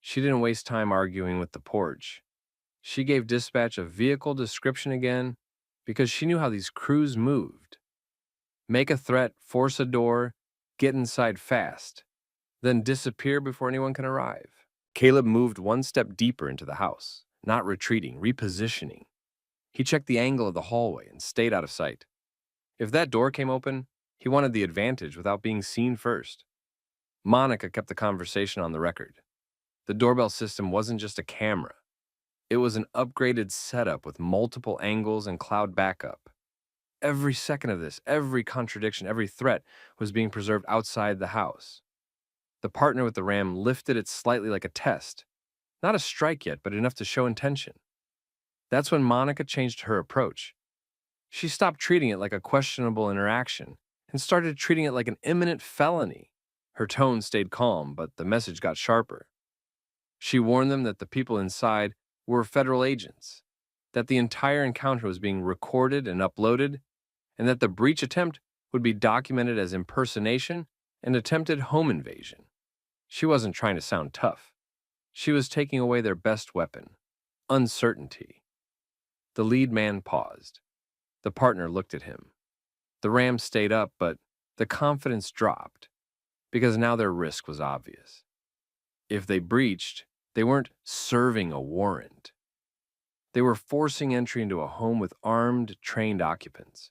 She didn't waste time arguing with the porch. She gave dispatch a vehicle description again because she knew how these crews moved. Make a threat, force a door, get inside fast, then disappear before anyone can arrive. Caleb moved one step deeper into the house, not retreating, repositioning. He checked the angle of the hallway and stayed out of sight. If that door came open, he wanted the advantage without being seen first. Monica kept the conversation on the record. The doorbell system wasn't just a camera. It was an upgraded setup with multiple angles and cloud backup. Every second of this, every contradiction, every threat was being preserved outside the house. The partner with the ram lifted it slightly like a test. Not a strike yet, but enough to show intention. That's when Monica changed her approach. She stopped treating it like a questionable interaction and started treating it like an imminent felony. Her tone stayed calm, but the message got sharper. She warned them that the people inside were federal agents, that the entire encounter was being recorded and uploaded, and that the breach attempt would be documented as impersonation and attempted home invasion. She wasn't trying to sound tough. She was taking away their best weapon, uncertainty. The lead man paused. The partner looked at him. The ram stayed up, but the confidence dropped, because now their risk was obvious. If they breached, they weren't serving a warrant. They were forcing entry into a home with armed, trained occupants,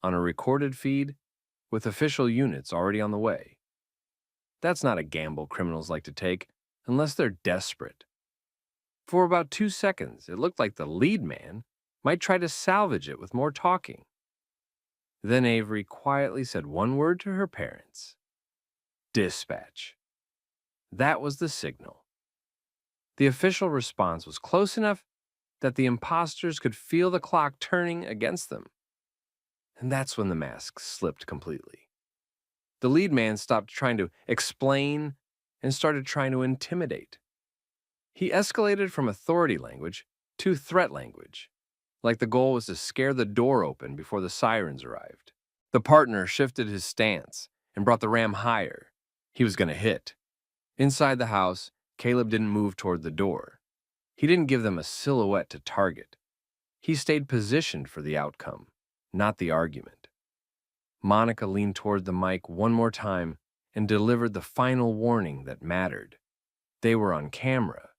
on a recorded feed, with official units already on the way. That's not a gamble criminals like to take, unless they're desperate. For about 2 seconds, it looked like the lead man might try to salvage it with more talking. Then Avery quietly said one word to her parents. Dispatch. That was the signal. The official response was close enough that the imposters could feel the clock turning against them. And that's when the mask slipped completely. The lead man stopped trying to explain and started trying to intimidate. He escalated from authority language to threat language, like the goal was to scare the door open before the sirens arrived. The partner shifted his stance and brought the ram higher. He was going to hit. Inside the house, Caleb didn't move toward the door. He didn't give them a silhouette to target. He stayed positioned for the outcome, not the argument. Monica leaned toward the mic one more time and delivered the final warning that mattered. They were on camera.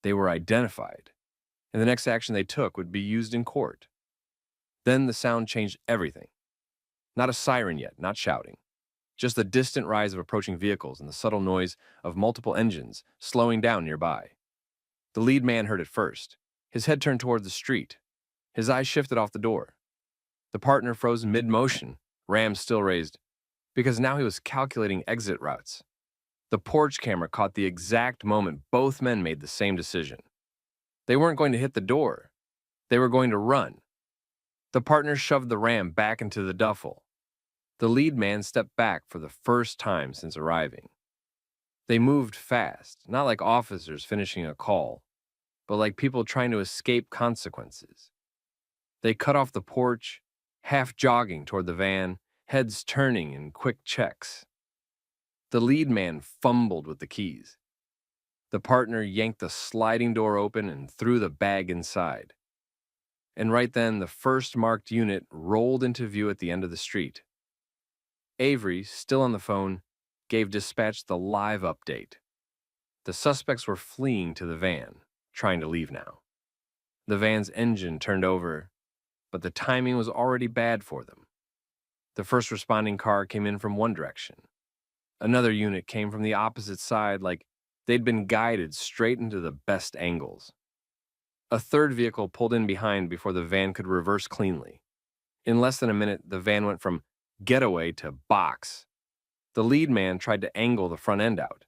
They were identified. And the next action they took would be used in court. Then the sound changed everything. Not a siren yet, not shouting. Just the distant rise of approaching vehicles and the subtle noise of multiple engines slowing down nearby. The lead man heard it first. His head turned toward the street. His eyes shifted off the door. The partner froze mid-motion, ram still raised, because now he was calculating exit routes. The porch camera caught the exact moment both men made the same decision. They weren't going to hit the door. They were going to run. The partner shoved the ram back into the duffel. The lead man stepped back for the first time since arriving. They moved fast, not like officers finishing a call, but like people trying to escape consequences. They cut off the porch, half jogging toward the van, heads turning in quick checks. The lead man fumbled with the keys. The partner yanked the sliding door open and threw the bag inside. And right then, the first marked unit rolled into view at the end of the street. Avery, still on the phone, gave dispatch the live update. The suspects were fleeing to the van, trying to leave now. The van's engine turned over, but the timing was already bad for them. The first responding car came in from one direction. Another unit came from the opposite side, like they'd been guided straight into the best angles. A third vehicle pulled in behind before the van could reverse cleanly. In less than a minute, the van went from getaway to box. The lead man tried to angle the front end out.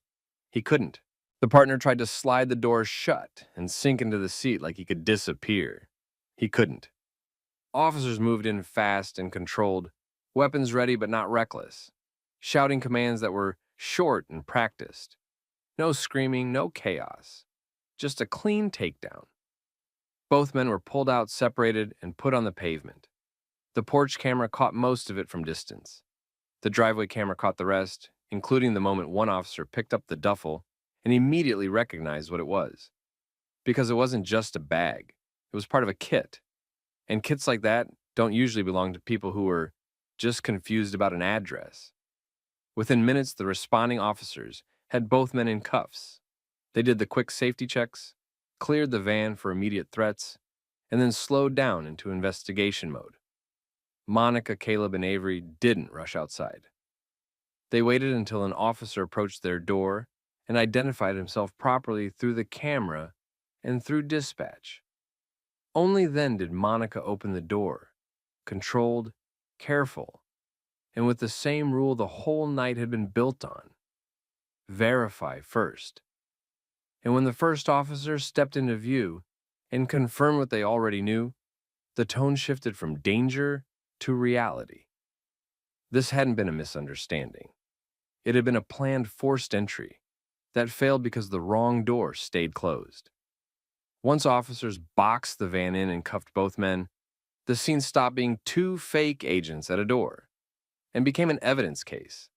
He couldn't. The partner tried to slide the door shut and sink into the seat like he could disappear. He couldn't. Officers moved in fast and controlled, weapons ready but not reckless, shouting commands that were short and practiced. No screaming, no chaos. Just a clean takedown. Both men were pulled out, separated, and put on the pavement. The porch camera caught most of it from distance. The driveway camera caught the rest, including the moment one officer picked up the duffel and immediately recognized what it was. Because it wasn't just a bag. It was part of a kit. And kits like that don't usually belong to people who were just confused about an address. Within minutes, the responding officers had both men in cuffs. They did the quick safety checks, cleared the van for immediate threats, and then slowed down into investigation mode. Monica, Caleb, and Avery didn't rush outside. They waited until an officer approached their door and identified himself properly through the camera and through dispatch. Only then did Monica open the door, controlled, careful, and with the same rule the whole night had been built on. Verify first. And when the first officer stepped into view and confirmed what they already knew, the tone shifted from danger to reality. This hadn't been a misunderstanding. It had been a planned forced entry that failed because the wrong door stayed closed. Once officers boxed the van in and cuffed both men, the scene stopped being two fake agents at a door and became an evidence case.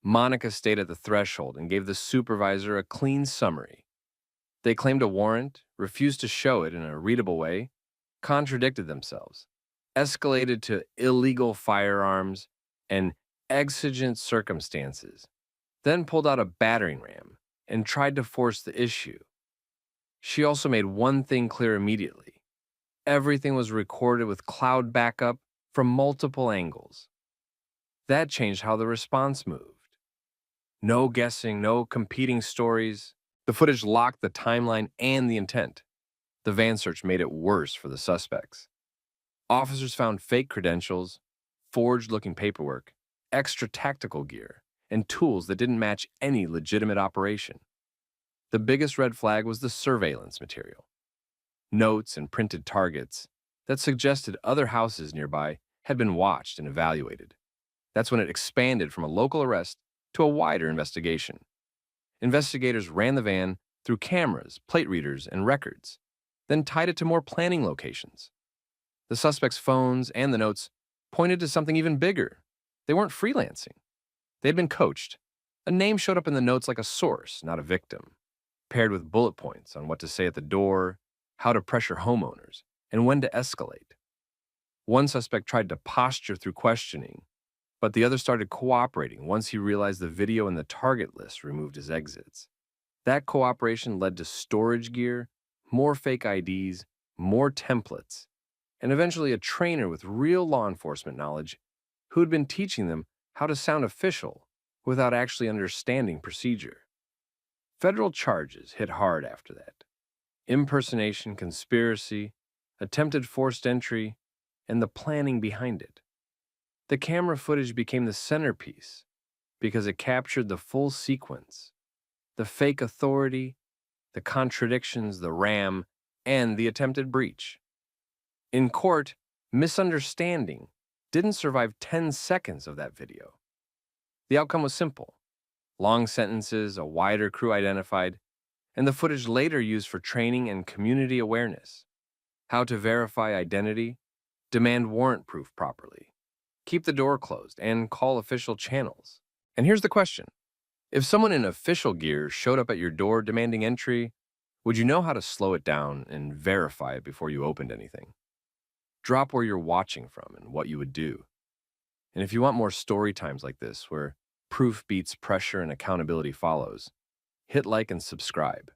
Monica stayed at the threshold and gave the supervisor a clean summary. They claimed a warrant, refused to show it in a readable way, contradicted themselves, escalated to illegal firearms and exigent circumstances, then pulled out a battering ram and tried to force the issue. She also made one thing clear immediately. Everything was recorded with cloud backup from multiple angles. That changed how the response moved. No guessing, no competing stories. The footage locked the timeline and the intent. The van search made it worse for the suspects. Officers found fake credentials, forged-looking paperwork, extra tactical gear, and tools that didn't match any legitimate operation. The biggest red flag was the surveillance material. Notes and printed targets that suggested other houses nearby had been watched and evaluated. That's when it expanded from a local arrest to a wider investigation. Investigators ran the van through cameras, plate readers, and records, then tied it to more planning locations. The suspects' phones and the notes pointed to something even bigger. They weren't freelancing. They had been coached. A name showed up in the notes like a source, not a victim, paired with bullet points on what to say at the door, how to pressure homeowners, and when to escalate. One suspect tried to posture through questioning, but the other started cooperating once he realized the video and the target list removed his exits. That cooperation led to storage gear, more fake IDs, more templates, and eventually a trainer with real law enforcement knowledge who had been teaching them how to sound official without actually understanding procedure. Federal charges hit hard after that. Impersonation, conspiracy, attempted forced entry, and the planning behind it. The camera footage became the centerpiece because it captured the full sequence: the fake authority, the contradictions, the ram, and the attempted breach. In court, misunderstanding didn't survive 10 seconds of that video. The outcome was simple: long sentences, a wider crew identified, and the footage later used for training and community awareness. How to verify identity, demand warrant proof properly, keep the door closed, and call official channels. And here's the question. If someone in official gear showed up at your door demanding entry, would you know how to slow it down and verify it before you opened anything? drop where you're watching from and what you would do. And if you want more story times like this, where proof beats pressure and accountability follows, hit like and subscribe.